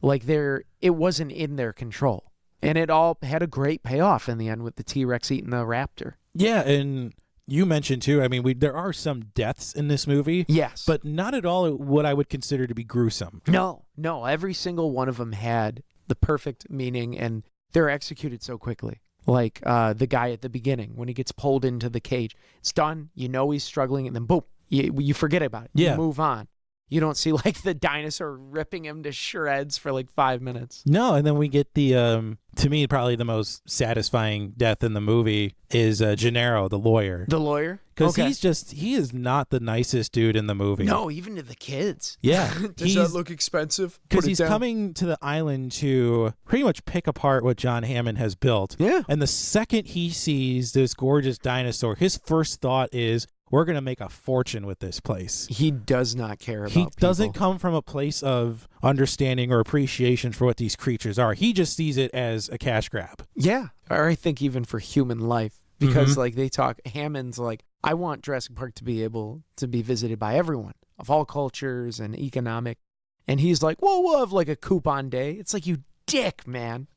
Speaker 2: Like it wasn't in their control. And it all had a great payoff in the end with the T-Rex eating the raptor.
Speaker 1: Yeah, and you mentioned too, I mean, there are some deaths in this movie.
Speaker 2: Yes.
Speaker 1: But not at all what I would consider to be gruesome.
Speaker 2: No. Every single one of them had the perfect meaning, and they're executed so quickly. Like the guy at the beginning, when he gets pulled into the cage. It's done. You know he's struggling, and then boom, you forget about it.
Speaker 1: Yeah.
Speaker 2: You move on. You don't see like the dinosaur ripping him to shreds for like 5 minutes.
Speaker 1: No, and then we get the, to me, probably the most satisfying death in the movie is Gennaro, the lawyer.
Speaker 2: The lawyer?
Speaker 1: Because he is not the nicest dude in the movie.
Speaker 2: No, even to the kids.
Speaker 1: Yeah.
Speaker 2: Does that look expensive?
Speaker 1: Because he's coming to the island to pretty much pick apart what John Hammond has built.
Speaker 2: Yeah.
Speaker 1: And the second he sees this gorgeous dinosaur, his first thought is, we're going to make a fortune with this place.
Speaker 2: He does not care about people.
Speaker 1: He doesn't come from a place of understanding or appreciation for what these creatures are. He just sees it as a cash grab.
Speaker 2: Yeah. Or I think even for human life. Because like they talk, Hammond's like, I want Jurassic Park to be able to be visited by everyone of all cultures and economic. And he's like, well, we'll have like a coupon day. It's like, you dick, man.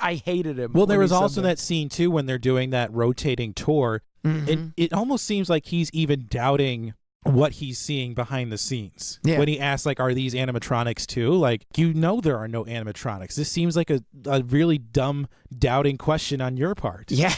Speaker 2: I hated him.
Speaker 1: Well, there was also that scene too when they're doing that rotating tour. And it almost seems like he's even doubting what he's seeing behind the scenes. Yeah. When he asks, like, are these animatronics too? Like, you know there are no animatronics. This seems like a really dumb, doubting question on your part.
Speaker 2: Yeah.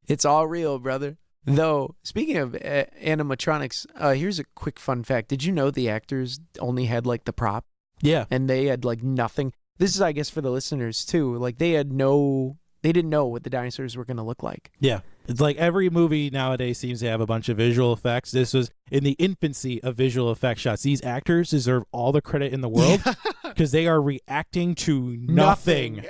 Speaker 2: It's all real, brother. Though, speaking of animatronics, here's a quick fun fact. Did you know the actors only had, like, the prop?
Speaker 1: Yeah.
Speaker 2: And they had, like, nothing. This is, I guess, for the listeners, too. Like, they didn't know what the dinosaurs were going to look like.
Speaker 1: Yeah. It's like every movie nowadays seems to have a bunch of visual effects. This was in the infancy of visual effect shots. These actors deserve all the credit in the world because they are reacting to nothing.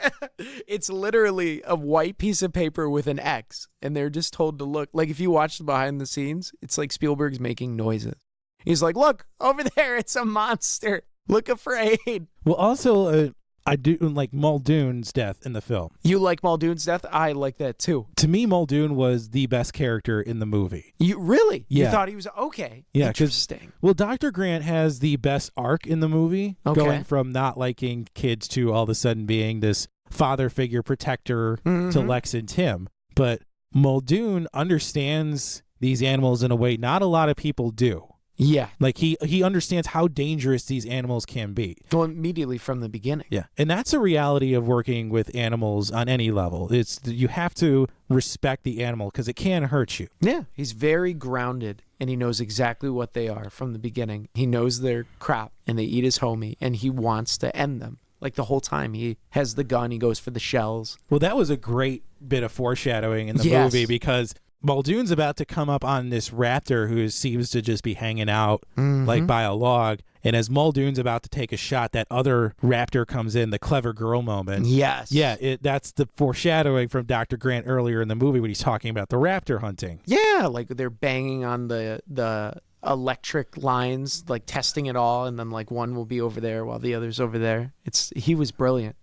Speaker 2: It's literally a white piece of paper with an X, and they're just told to look. Like, if you watch the behind the scenes, it's like Spielberg's making noises. He's like, look, over there, it's a monster. Look afraid.
Speaker 1: Well, also, I do like Muldoon's death in the film.
Speaker 2: You like Muldoon's death? I like that too.
Speaker 1: To me, Muldoon was the best character in the movie.
Speaker 2: You really?
Speaker 1: Yeah.
Speaker 2: You thought he was okay?
Speaker 1: Yeah.
Speaker 2: Interesting.
Speaker 1: Well, Dr. Grant has the best arc in the movie, going from not liking kids to all of a sudden being this father figure protector to Lex and Tim. But Muldoon understands these animals in a way not a lot of people do.
Speaker 2: Yeah.
Speaker 1: Like he understands how dangerous these animals can be.
Speaker 2: Well, immediately from the beginning.
Speaker 1: Yeah. And that's a reality of working with animals on any level. It's you have to respect the animal because it can hurt you.
Speaker 2: Yeah. He's very grounded and he knows exactly what they are from the beginning. He knows they're crap and they eat his homie and he wants to end them. Like the whole time he has the gun, he goes for the shells.
Speaker 1: Well, that was a great bit of foreshadowing in the movie because Muldoon's about to come up on this raptor who seems to just be hanging out like by a log. And as Muldoon's about to take a shot, that other raptor comes in, the clever girl moment.
Speaker 2: Yes.
Speaker 1: Yeah, that's the foreshadowing from Dr. Grant earlier in the movie when he's talking about the raptor hunting.
Speaker 2: Yeah, like they're banging on the electric lines, like testing it all, and then like one will be over there while the other's over there. He was brilliant.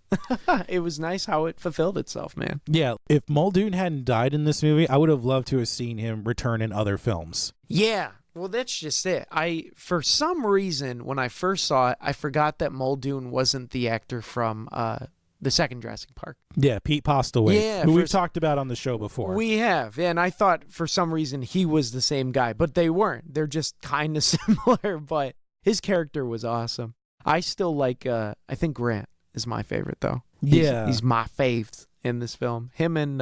Speaker 2: It was nice how it fulfilled itself, man.
Speaker 1: Yeah, if Muldoon hadn't died in this movie, I would have loved to have seen him return in other films.
Speaker 2: Yeah. Well, that's just it. For some reason, when I first saw it, I forgot that Muldoon wasn't the actor from the second Jurassic Park.
Speaker 1: Yeah, Pete Postlewaite,
Speaker 2: Yeah,
Speaker 1: who we've talked about on the show before.
Speaker 2: We have, and I thought for some reason he was the same guy, but they weren't. They're just kind of similar, but his character was awesome. I still like, I think Grant is my favorite, though. He's my fave in this film. Him and,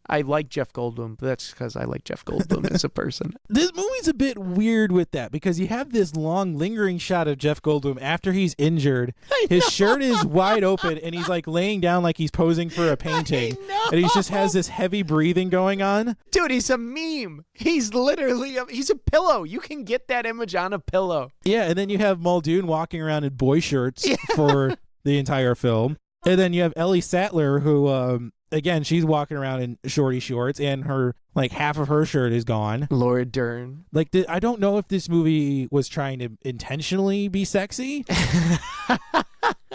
Speaker 2: I like Jeff Goldblum, but that's because I like Jeff Goldblum as a person.
Speaker 1: This movie's a bit weird with that because you have this long lingering shot of Jeff Goldblum after he's injured. His shirt is wide open and he's like laying down like he's posing for a painting. And he just has this heavy breathing going on.
Speaker 2: Dude, he's a meme. He's literally, he's a pillow. You can get that image on a pillow.
Speaker 1: Yeah, and then you have Muldoon walking around in boy shirts for the entire film. And then you have Ellie Sattler who, again, she's walking around in shorty shorts and her, like, half of her shirt is gone.
Speaker 2: Laura Dern.
Speaker 1: Like, I don't know if this movie was trying to intentionally be sexy,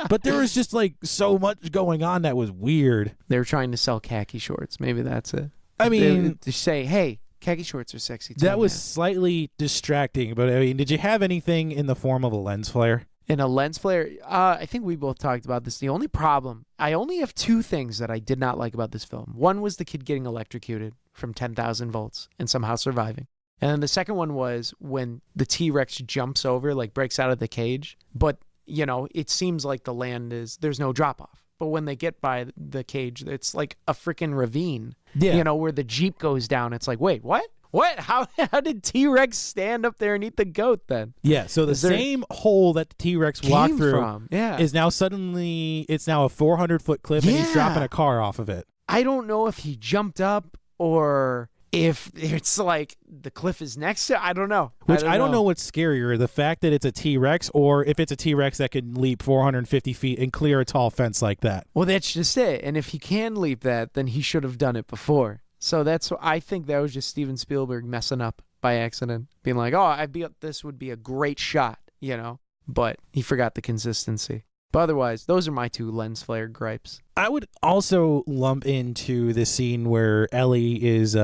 Speaker 1: but there was just, like, so much going on that was weird.
Speaker 2: They were trying to sell khaki shorts. Maybe that's it.
Speaker 1: I mean,
Speaker 2: to say, hey, khaki shorts are sexy too.
Speaker 1: That was slightly distracting, but I mean, did you have anything in the form of a lens flare?
Speaker 2: In a lens flare, I think we both talked about this. The only problem, I only have two things that I did not like about this film. One was the kid getting electrocuted from 10,000 volts and somehow surviving. And then the second one was when the T-Rex jumps over, like breaks out of the cage. But, you know, it seems like the land there's no drop off. But when they get by the cage, it's like a freaking ravine.
Speaker 1: Yeah.
Speaker 2: You know, where the Jeep goes down. It's like, wait, what? What? How did T-Rex stand up there and eat the goat then?
Speaker 1: Yeah, so the same hole that the T-Rex walked through is now suddenly, it's now a 400-foot cliff and he's dropping a car off of it.
Speaker 2: I don't know if he jumped up or if it's like the cliff is next to it. I don't know.
Speaker 1: I don't know what's scarier, the fact that it's a T-Rex or if it's a T-Rex that can leap 450 feet and clear a tall fence like that.
Speaker 2: Well, that's just it. And if he can leap that, then he should have done it before. So I think that was just Steven Spielberg messing up by accident, being like, oh, this would be a great shot, you know, but he forgot the consistency. But otherwise, those are my two lens flare gripes.
Speaker 1: I would also lump into the scene where Ellie is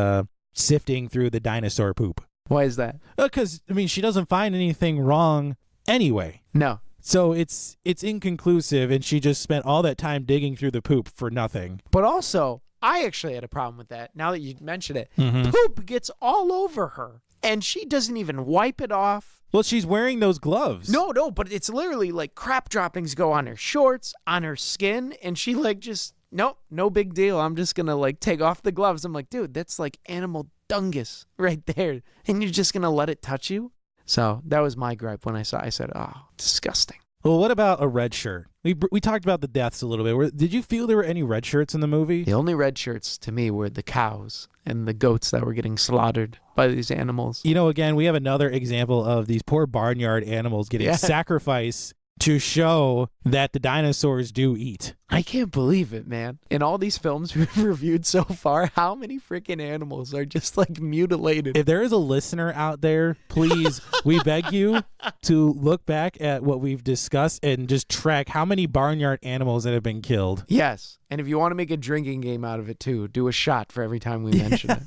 Speaker 1: sifting through the dinosaur poop.
Speaker 2: Why is that?
Speaker 1: Because, I mean, she doesn't find anything wrong anyway.
Speaker 2: No.
Speaker 1: So it's inconclusive, and she just spent all that time digging through the poop for nothing.
Speaker 2: But also, I actually had a problem with that. Now that you mention it,
Speaker 1: Mm-hmm.
Speaker 2: Poop gets all over her, and she doesn't even wipe it off.
Speaker 1: Well, she's wearing those gloves.
Speaker 2: No, but it's literally like crap droppings go on her shorts, on her skin, and she like just, nope, no big deal. I'm just going to like take off the gloves. I'm like, dude, that's like animal dungus right there, and you're just going to let it touch you? So that was my gripe when I said, oh, disgusting.
Speaker 1: Well, what about a red shirt? We talked about the deaths a little bit. Did you feel there were any red shirts in the movie?
Speaker 2: The only red shirts to me were the cows and the goats that were getting slaughtered by these animals.
Speaker 1: You know, again, we have another example of these poor barnyard animals getting sacrificed to show that the dinosaurs do eat.
Speaker 2: I can't believe it, man. In all these films we've reviewed so far, how many freaking animals are just like mutilated?
Speaker 1: If there is a listener out there, please, we beg you to look back at what we've discussed and just track how many barnyard animals that have been killed.
Speaker 2: Yes. And if you want to make a drinking game out of it too, do a shot for every time we mention it.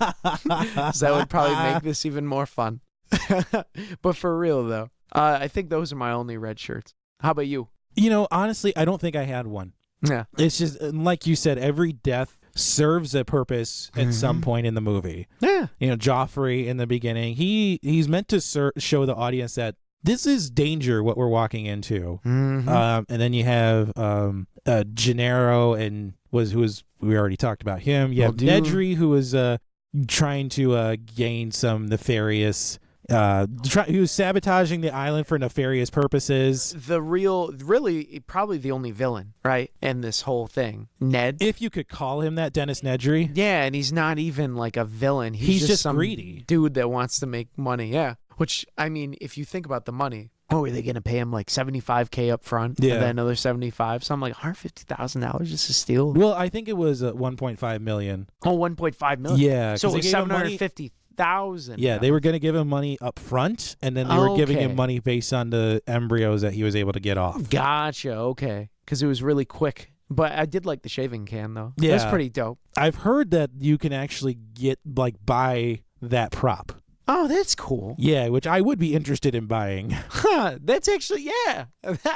Speaker 2: So that would probably make this even more fun. But for real though, I think those are my only red shirts. How about you?
Speaker 1: You know, honestly, I don't think I had one.
Speaker 2: Yeah.
Speaker 1: It's just, like you said, every death serves a purpose at some point in the movie.
Speaker 2: Yeah.
Speaker 1: You know, Joffrey in the beginning, he's meant to show the audience that this is danger, what we're walking into.
Speaker 2: Mm-hmm.
Speaker 1: And then you have Gennaro, and we already talked about him. You have Nedry, who was trying to gain some nefarious... he was sabotaging the island for nefarious purposes.
Speaker 2: Really, probably the only villain, right, in this whole thing. Ned.
Speaker 1: If you could call him that, Dennis Nedry.
Speaker 2: Yeah, and he's not even like a villain. He's just some
Speaker 1: greedy
Speaker 2: dude that wants to make money. Yeah, which, I mean, if you think about the money, are they going to pay him like $75K up front?
Speaker 1: Yeah.
Speaker 2: And then another $75? So I'm like, $150,000 just to steal?
Speaker 1: Well, I think it was $1.5 million.
Speaker 2: Oh, $1.5 million.
Speaker 1: Yeah.
Speaker 2: So it was $100,000.
Speaker 1: Yeah, they were going to give him money up front, and then they were giving him money based on the embryos that he was able to get off.
Speaker 2: Gotcha. Okay, because it was really quick. But I did like the shaving can though.
Speaker 1: Yeah,
Speaker 2: that's pretty dope.
Speaker 1: I've heard that you can actually buy that prop.
Speaker 2: Oh, that's cool.
Speaker 1: Yeah, which I would be interested in buying.
Speaker 2: Huh, that's actually, yeah.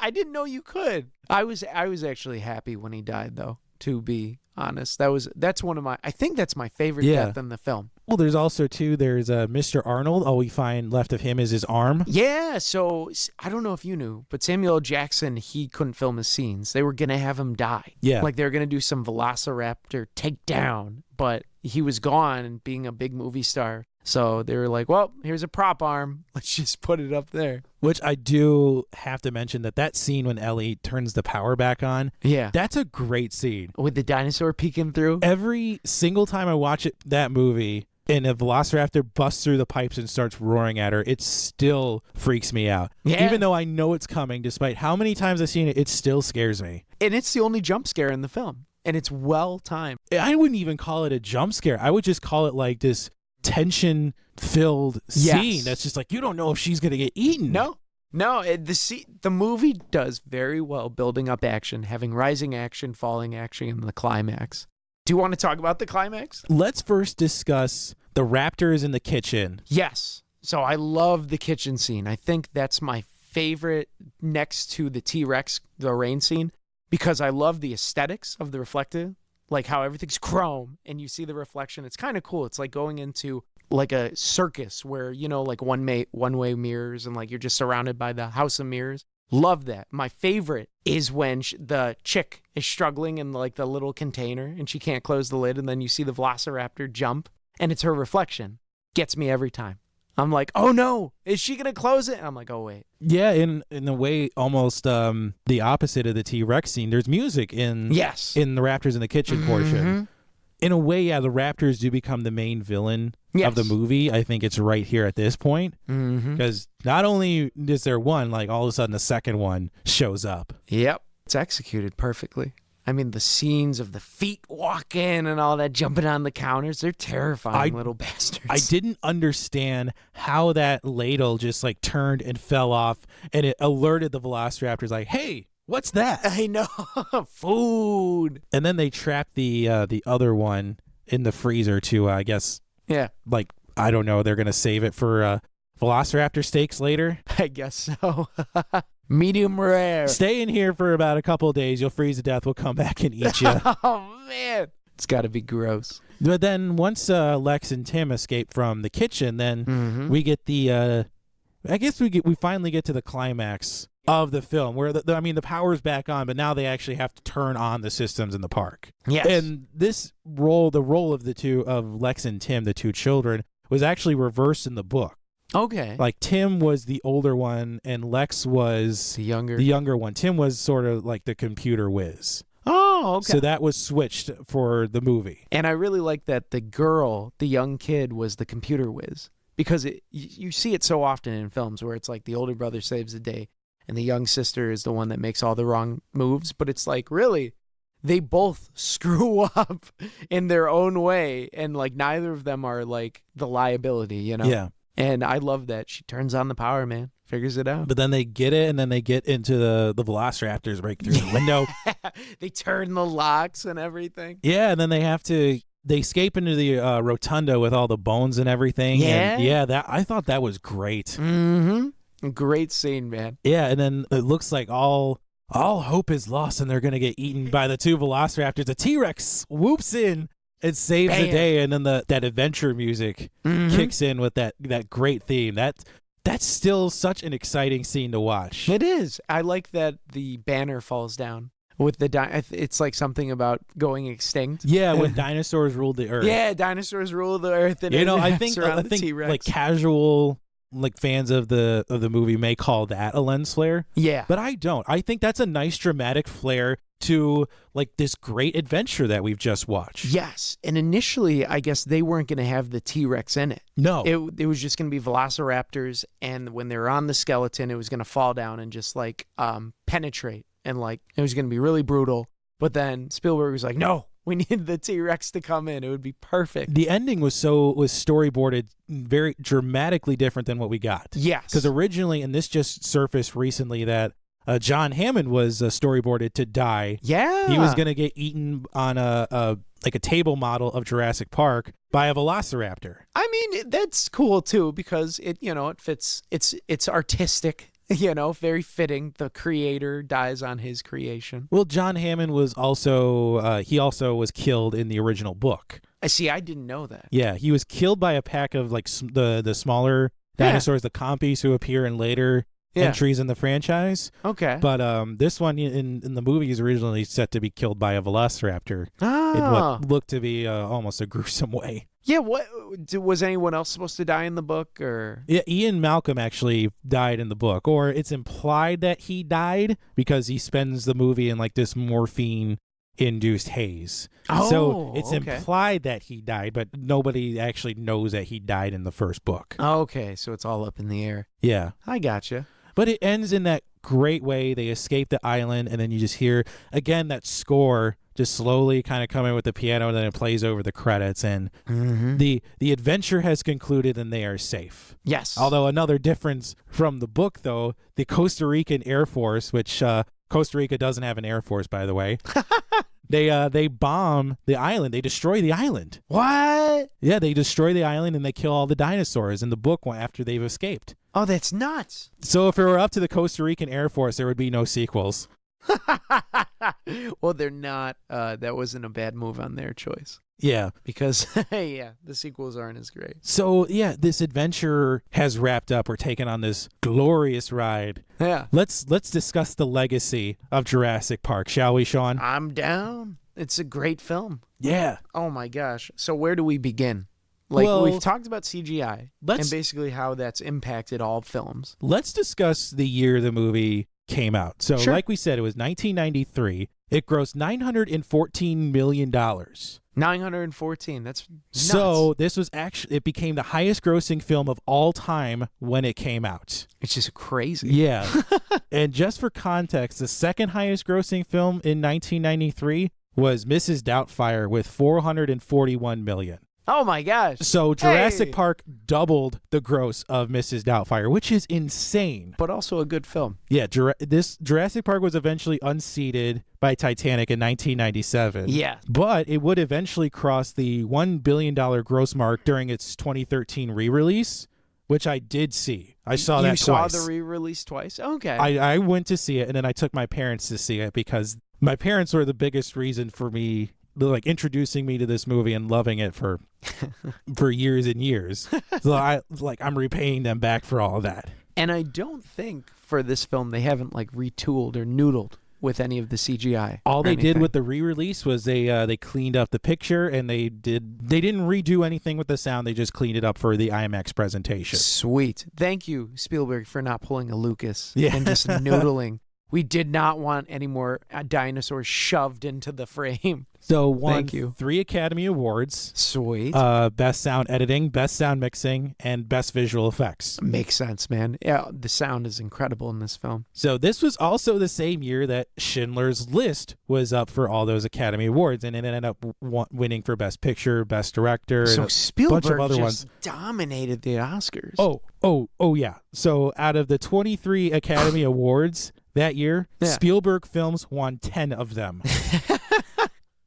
Speaker 2: I didn't know you could. I was actually happy when he died though, to be honest. That's one of my, I think that's my favorite death in the film.
Speaker 1: Well, there's also there's Mr. Arnold. All we find left of him is his arm.
Speaker 2: Yeah, so I don't know if you knew, but Samuel L. Jackson, he couldn't film his scenes. They were going to have him die.
Speaker 1: Yeah.
Speaker 2: Like they were going to do some Velociraptor takedown, but he was gone being a big movie star. So they were like, well, here's a prop arm. Let's just put it up there.
Speaker 1: Which I do have to mention that scene when Ellie turns the power back on.
Speaker 2: Yeah.
Speaker 1: That's a great scene.
Speaker 2: With the dinosaur peeking through.
Speaker 1: Every single time I watch that movie and a Velociraptor busts through the pipes and starts roaring at her, it still freaks me out.
Speaker 2: Yeah.
Speaker 1: Even though I know it's coming, despite how many times I've seen it, it still scares me.
Speaker 2: And it's the only jump scare in the film. And it's well timed.
Speaker 1: I wouldn't even call it a jump scare. I would just call it like this tension-filled scene that's just like, you don't know if she's going to get eaten.
Speaker 2: No, the movie does very well building up action, having rising action, falling action, and the climax. Do you want to talk about the climax?
Speaker 1: Let's first discuss the raptors in the kitchen.
Speaker 2: Yes. So I love the kitchen scene. I think that's my favorite next to the T-Rex, the rain scene, because I love the aesthetics of the reflective. Like how everything's chrome and you see the reflection. It's kind of cool. It's like going into like a circus where, like one-way mirrors and like you're just surrounded by the house of mirrors. Love that. My favorite is when the chick is struggling in like the little container and she can't close the lid, and then you see the Velociraptor jump and it's her reflection. Gets me every time. I'm like, oh no, is she going to close it? And I'm like, oh wait.
Speaker 1: Yeah, in a way, almost the opposite of the T-Rex scene. There's music in the Raptors in the Kitchen portion. In a way, yeah, the Raptors do become the main villain of the movie. I think it's right here at this point. Because not only is there one, like all of a sudden the second one shows up.
Speaker 2: Yep. It's executed perfectly. I mean, the scenes of the feet walking and all that, jumping on the counters, they're terrifying little bastards.
Speaker 1: I didn't understand how that ladle just like turned and fell off, and it alerted the Velociraptors like, hey, what's that?
Speaker 2: I know. Food.
Speaker 1: And then they trapped the other one in the freezer to, I guess, like, I don't know, they're going to save it for Velociraptor steaks later.
Speaker 2: I guess so. Medium rare.
Speaker 1: Stay in here for about a couple of days. You'll freeze to death. We'll come back and eat you.
Speaker 2: Oh, man. It's got to be gross.
Speaker 1: But then once Lex and Tim escape from the kitchen, then we get the, I guess we finally get to the climax of the film where, the power's back on, but now they actually have to turn on the systems in the park.
Speaker 2: Yes.
Speaker 1: And the role of of Lex and Tim, the two children, was actually reversed in the book.
Speaker 2: Okay.
Speaker 1: Like Tim was the older one and Lex was
Speaker 2: the younger
Speaker 1: one. Tim was sort of like the computer whiz.
Speaker 2: Oh, okay.
Speaker 1: So that was switched for the movie.
Speaker 2: And I really like that the young kid was the computer whiz, because you see it so often in films where it's like the older brother saves the day and the young sister is the one that makes all the wrong moves. But it's like, really, they both screw up in their own way. And like neither of them are like the liability,
Speaker 1: Yeah.
Speaker 2: And I love that. She turns on the power, man. Figures it out.
Speaker 1: But then they get it, and then they get into the Velociraptors break through the window.
Speaker 2: They turn the locks and everything.
Speaker 1: Yeah, and then they escape into the rotunda with all the bones and everything.
Speaker 2: Yeah?
Speaker 1: And I thought that was great.
Speaker 2: Great scene, man.
Speaker 1: Yeah, and then it looks like all hope is lost, and they're going to get eaten by the two Velociraptors. The T-Rex whoops in. It saves the day, and then that adventure music kicks in with that great theme. That's still such an exciting scene to watch.
Speaker 2: It is. I like that the banner falls down with it's like something about going extinct.
Speaker 1: Yeah, when dinosaurs ruled the earth.
Speaker 2: Yeah, dinosaurs ruled the earth, and
Speaker 1: I think
Speaker 2: T-Rex.
Speaker 1: Like casual fans of the movie may call that a lens flare.
Speaker 2: Yeah,
Speaker 1: but I don't. I think that's a nice dramatic flair to like this great adventure that we've just watched.
Speaker 2: Yes. And initially, I guess they weren't going to have the T-Rex in it.
Speaker 1: No.
Speaker 2: It was just going to be Velociraptors, and when they were on the skeleton, it was going to fall down and just like penetrate, and like it was going to be really brutal. But then Spielberg was like, no, We need the T-Rex to come in. It would be perfect.
Speaker 1: The ending was storyboarded very dramatically different than what we got.
Speaker 2: Yes.
Speaker 1: Because originally, and this just surfaced recently, that John Hammond was storyboarded to die.
Speaker 2: Yeah.
Speaker 1: He was going to get eaten on a table model of Jurassic Park by a velociraptor.
Speaker 2: I mean, that's cool too because it fits. It's artistic. Very fitting. The creator dies on his creation.
Speaker 1: Well, John Hammond was also he was killed in the original book.
Speaker 2: I see. I didn't know that.
Speaker 1: Yeah, he was killed by a pack of like the smaller dinosaurs, the compies, who appear in later entries in the franchise.
Speaker 2: Okay.
Speaker 1: But this one in the movie is originally set to be killed by a velociraptor in what looked to be almost a gruesome way.
Speaker 2: Yeah, what was anyone else supposed to die in the book, or?
Speaker 1: Yeah, Ian Malcolm actually died in the book, or it's implied that he died because he spends the movie in like this morphine-induced haze.
Speaker 2: Oh,
Speaker 1: so it's
Speaker 2: okay.
Speaker 1: implied that he died, but nobody actually knows that he died in the first book.
Speaker 2: Okay, so it's all up in the air.
Speaker 1: Yeah,
Speaker 2: I gotcha.
Speaker 1: but it ends in that great way. They escape the island, and then you just hear again that score just slowly kind of coming with the piano, and then it plays over the credits, and the adventure has concluded and they are safe.
Speaker 2: Yes.
Speaker 1: Although another difference from the book, though, the Costa Rican Air Force, which Costa Rica doesn't have an Air Force, by the way, they bomb the island. They destroy the island.
Speaker 2: What?
Speaker 1: Yeah, they destroy the island and they kill all the dinosaurs in the book after they've escaped.
Speaker 2: Oh, that's nuts.
Speaker 1: So if it were up to the Costa Rican Air Force, there would be no sequels.
Speaker 2: Well, they're not. That wasn't a bad move on their choice.
Speaker 1: Yeah.
Speaker 2: Because, the sequels aren't as great.
Speaker 1: So, yeah, this adventure has wrapped up. We're taking on this glorious ride.
Speaker 2: Yeah.
Speaker 1: Let's discuss the legacy of Jurassic Park, shall we, Sean?
Speaker 2: I'm down. It's a great film.
Speaker 1: Yeah.
Speaker 2: Oh, my gosh. So where do we begin? Like,
Speaker 1: Well,
Speaker 2: we've talked about CGI and basically how that's impacted all films.
Speaker 1: Let's discuss the year the movie came out. So,
Speaker 2: Sure.
Speaker 1: like we said, it was 1993. It grossed $914 million.
Speaker 2: 914. That's nuts.
Speaker 1: So this was it became the highest grossing film of all time when it came out.
Speaker 2: It's just crazy.
Speaker 1: Yeah. And just for context, the second highest grossing film in 1993 was Mrs. Doubtfire with $441 million.
Speaker 2: Oh my gosh.
Speaker 1: So Jurassic Park doubled the gross of Mrs. Doubtfire, which is insane.
Speaker 2: But also a good film.
Speaker 1: Yeah, this Jurassic Park was eventually unseated by Titanic in 1997.
Speaker 2: Yeah.
Speaker 1: But it would eventually cross the $1 billion gross mark during its 2013 re-release, which I did see. I saw that twice.
Speaker 2: You saw the re-release twice? Okay.
Speaker 1: I went to see it, and then I took my parents to see it because my parents were the biggest reason for me, like, introducing me to this movie and loving it for years and years. So I'm repaying them back for all of that.
Speaker 2: And I don't think for this film they haven't like retooled or noodled with any of the CGI.
Speaker 1: All they did with the re-release was they cleaned up the picture, and they didn't redo anything with the sound. They just cleaned it up for the IMAX presentation.
Speaker 2: Sweet. Thank you, Spielberg, for not pulling a Lucas and just noodling. We did not want any more dinosaurs shoved into the frame.
Speaker 1: So won
Speaker 2: Thank you.
Speaker 1: 3 Academy Awards.
Speaker 2: Sweet.
Speaker 1: Best sound editing, best sound mixing, and best visual effects.
Speaker 2: Makes sense, man. Yeah, the sound is incredible in this film.
Speaker 1: So this was also the same year that Schindler's List was up for all those Academy Awards, and it ended up winning for Best Picture, Best Director,
Speaker 2: So
Speaker 1: and a
Speaker 2: Spielberg
Speaker 1: bunch of other
Speaker 2: just
Speaker 1: ones.
Speaker 2: dominated the Oscars.
Speaker 1: Oh, yeah. So out of the 23 Academy Awards that year, Spielberg films won 10 of them.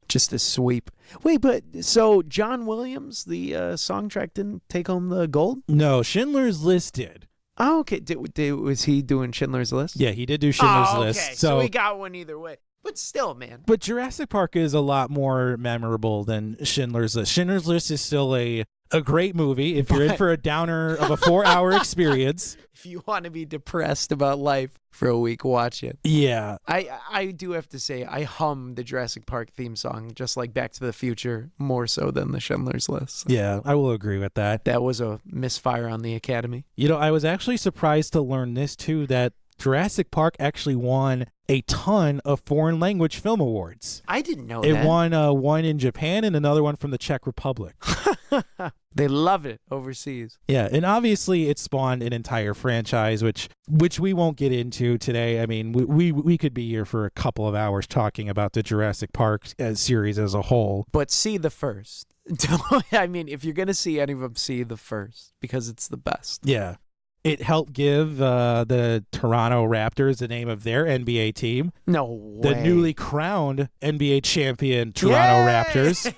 Speaker 2: Just a sweep. Wait, but so John Williams, the song track, didn't take home the gold?
Speaker 1: No, Schindler's List did.
Speaker 2: Oh, okay. Was he doing Schindler's List?
Speaker 1: Yeah, he did do Schindler's
Speaker 2: okay.
Speaker 1: List.
Speaker 2: So we got one either way. But still, man.
Speaker 1: But Jurassic Park is a lot more memorable than Schindler's List. Schindler's List is still a great movie if you're in for a downer of a 4-hour experience.
Speaker 2: If you want to be depressed about life for a week, watch it.
Speaker 1: Yeah.
Speaker 2: I do have to say, I hum the Jurassic Park theme song just like Back to the Future, more so than the Schindler's List.
Speaker 1: Yeah, I will agree with that.
Speaker 2: That was a misfire on the Academy.
Speaker 1: You know, I was actually surprised to learn this too, that Jurassic Park actually won a ton of foreign language film awards.
Speaker 2: I didn't know
Speaker 1: It
Speaker 2: that.
Speaker 1: won one in Japan and another one from the Czech Republic.
Speaker 2: They love it overseas.
Speaker 1: Yeah, and obviously it spawned an entire franchise, which we won't get into today. I mean, we could be here for a couple of hours talking about the Jurassic Park series as a whole.
Speaker 2: But see the first. I mean, if you're going to see any of them, see the first because it's the best.
Speaker 1: Yeah. It helped give the Toronto Raptors the name of their NBA team.
Speaker 2: No way.
Speaker 1: The newly crowned NBA champion Toronto Raptors,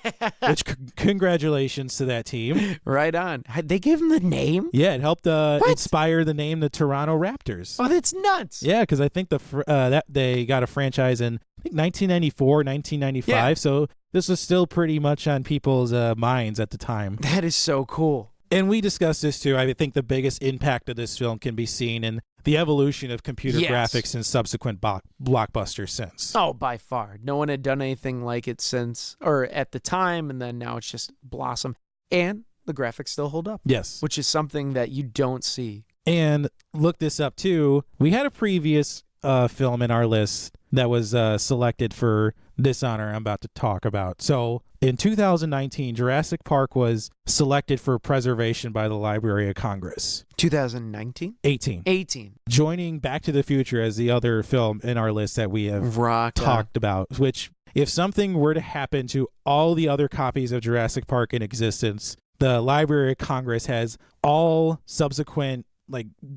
Speaker 1: which congratulations to that team.
Speaker 2: Right on. They gave him the name?
Speaker 1: Yeah, it helped inspire the name the Toronto Raptors.
Speaker 2: Oh, that's nuts.
Speaker 1: Yeah, because I think that they got a franchise in 1994, 1995,
Speaker 2: Yeah.
Speaker 1: so this was still pretty much on people's minds at the time.
Speaker 2: That is so cool.
Speaker 1: And we discussed this too. I think the biggest impact of this film can be seen in the evolution of computer graphics and subsequent blockbusters since.
Speaker 2: Oh, by far. No one had done anything like it since, or at the time, and then now it's just blossomed. And the graphics still hold up.
Speaker 1: Yes.
Speaker 2: Which is something that you don't see.
Speaker 1: And look this up too. We had a previous film in our list that was selected for this honor I'm about to talk about. So in 2019, Jurassic Park was selected for preservation by the Library of Congress.
Speaker 2: 2019?
Speaker 1: 18. Joining Back to the Future as the other film in our list that we have talked about, which if something were to happen to all the other copies of Jurassic Park in existence, the Library of Congress has all subsequent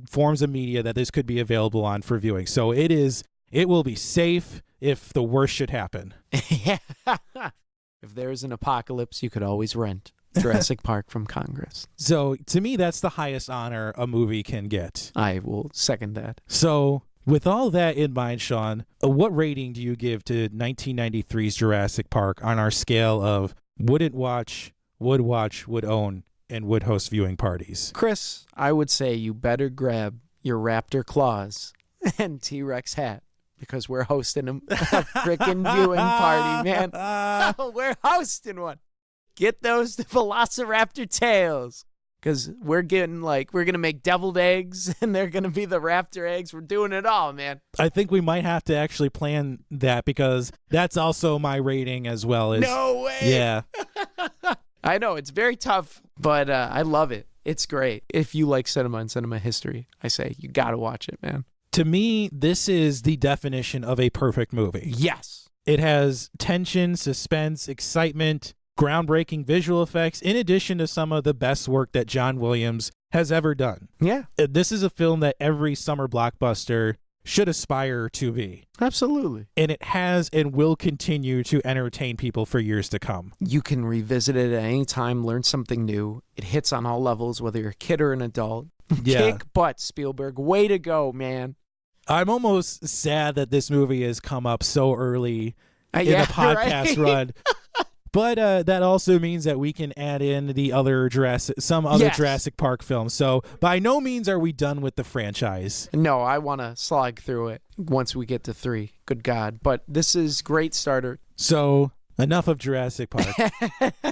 Speaker 1: forms of media that this could be available on for viewing. So it will be safe if the worst should happen.
Speaker 2: Yeah. If there's an apocalypse, you could always rent Jurassic Park from Congress.
Speaker 1: So to me, that's the highest honor a movie can get.
Speaker 2: I will second that.
Speaker 1: So with all that in mind, Sean, what rating do you give to 1993's Jurassic Park on our scale of wouldn't watch, would own, and would host viewing parties?
Speaker 2: Chris, I would say you better grab your raptor claws and T-Rex hat because we're hosting a freaking viewing party, man. We're hosting one. Get those Velociraptor tails because we're going to make deviled eggs and they're going to be the raptor eggs. We're doing it all, man.
Speaker 1: I think we might have to actually plan that because that's also my rating as well.
Speaker 2: No way.
Speaker 1: Yeah.
Speaker 2: I know it's very tough, but I love it. It's great. If you like cinema and cinema history, I say you got to watch it, man.
Speaker 1: To me, this is the definition of a perfect movie.
Speaker 2: Yes.
Speaker 1: It has tension, suspense, excitement, groundbreaking visual effects, in addition to some of the best work that John Williams has ever done.
Speaker 2: Yeah.
Speaker 1: This is a film that every summer blockbuster should aspire to be.
Speaker 2: Absolutely.
Speaker 1: And it has and will continue to entertain people for years to come.
Speaker 2: You can revisit it at any time, learn something new. It hits on all levels, whether you're a kid or an adult.
Speaker 1: Yeah.
Speaker 2: Kick butt, Spielberg. Way to go, man.
Speaker 1: I'm almost sad that this movie has come up so early in
Speaker 2: Yeah,
Speaker 1: the podcast
Speaker 2: right?
Speaker 1: run. But that also means that we can add in the other some other
Speaker 2: Yes.
Speaker 1: Jurassic Park films. So by no means are we done with the franchise.
Speaker 2: No, I want to slog through it once we get to 3. Good God. But this is great starter.
Speaker 1: So enough of Jurassic Park.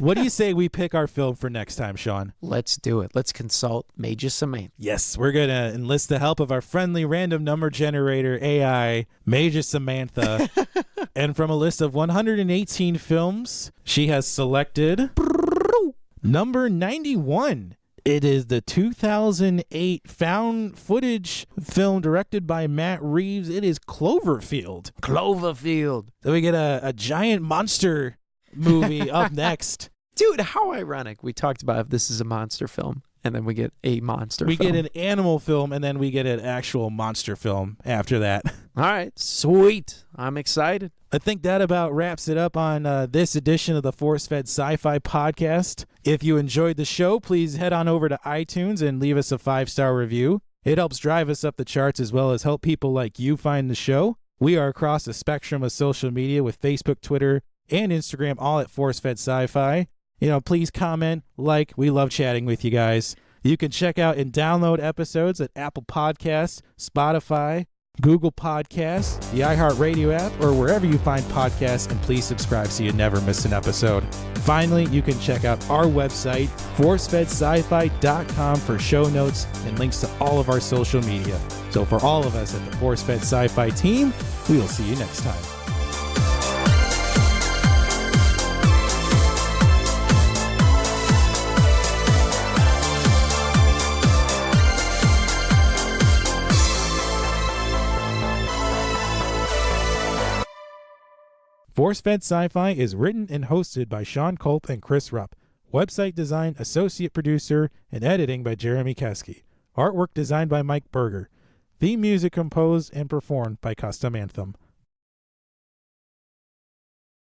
Speaker 1: What do you say we pick our film for next time, Sean?
Speaker 2: Let's do it. Let's consult Major Samantha.
Speaker 1: Yes, we're going to enlist the help of our friendly random number generator AI, Major Samantha. And from a list of 118 films, she has selected number 91. It is the 2008 found footage film directed by Matt Reeves. It is Cloverfield.
Speaker 2: Cloverfield.
Speaker 1: So we get a giant monster movie up next.
Speaker 2: Dude, how ironic. We talked about if this is a monster film, and then we get a monster
Speaker 1: We
Speaker 2: film.
Speaker 1: get an animal film, and then we get an actual monster film after that.
Speaker 2: All right. Sweet. I'm excited.
Speaker 1: I think that about wraps it up on this edition of the Force-Fed Sci-Fi podcast. If you enjoyed the show, please head on over to iTunes and leave us a 5-star review. It helps drive us up the charts as well as help people like you find the show. We are across the spectrum of social media with Facebook, Twitter, and Instagram, all at Force-Fed Sci-Fi. Please comment, like. We love chatting with you guys. You can check out and download episodes at Apple Podcasts, Spotify, Google Podcasts, the iHeartRadio app, or wherever you find podcasts, and please subscribe so you never miss an episode. Finally, you can check out our website, forcefedsci-fi.com, for show notes and links to all of our social media. So for all of us at the ForceFed Sci-Fi team, we will see you next time. ForceFed Sci-Fi is written and hosted by Sean Culp and Chris Rupp. Website design, associate producer, and editing by Jeremy Keski. Artwork designed by Mike Berger. Theme music composed and performed by Custom Anthem.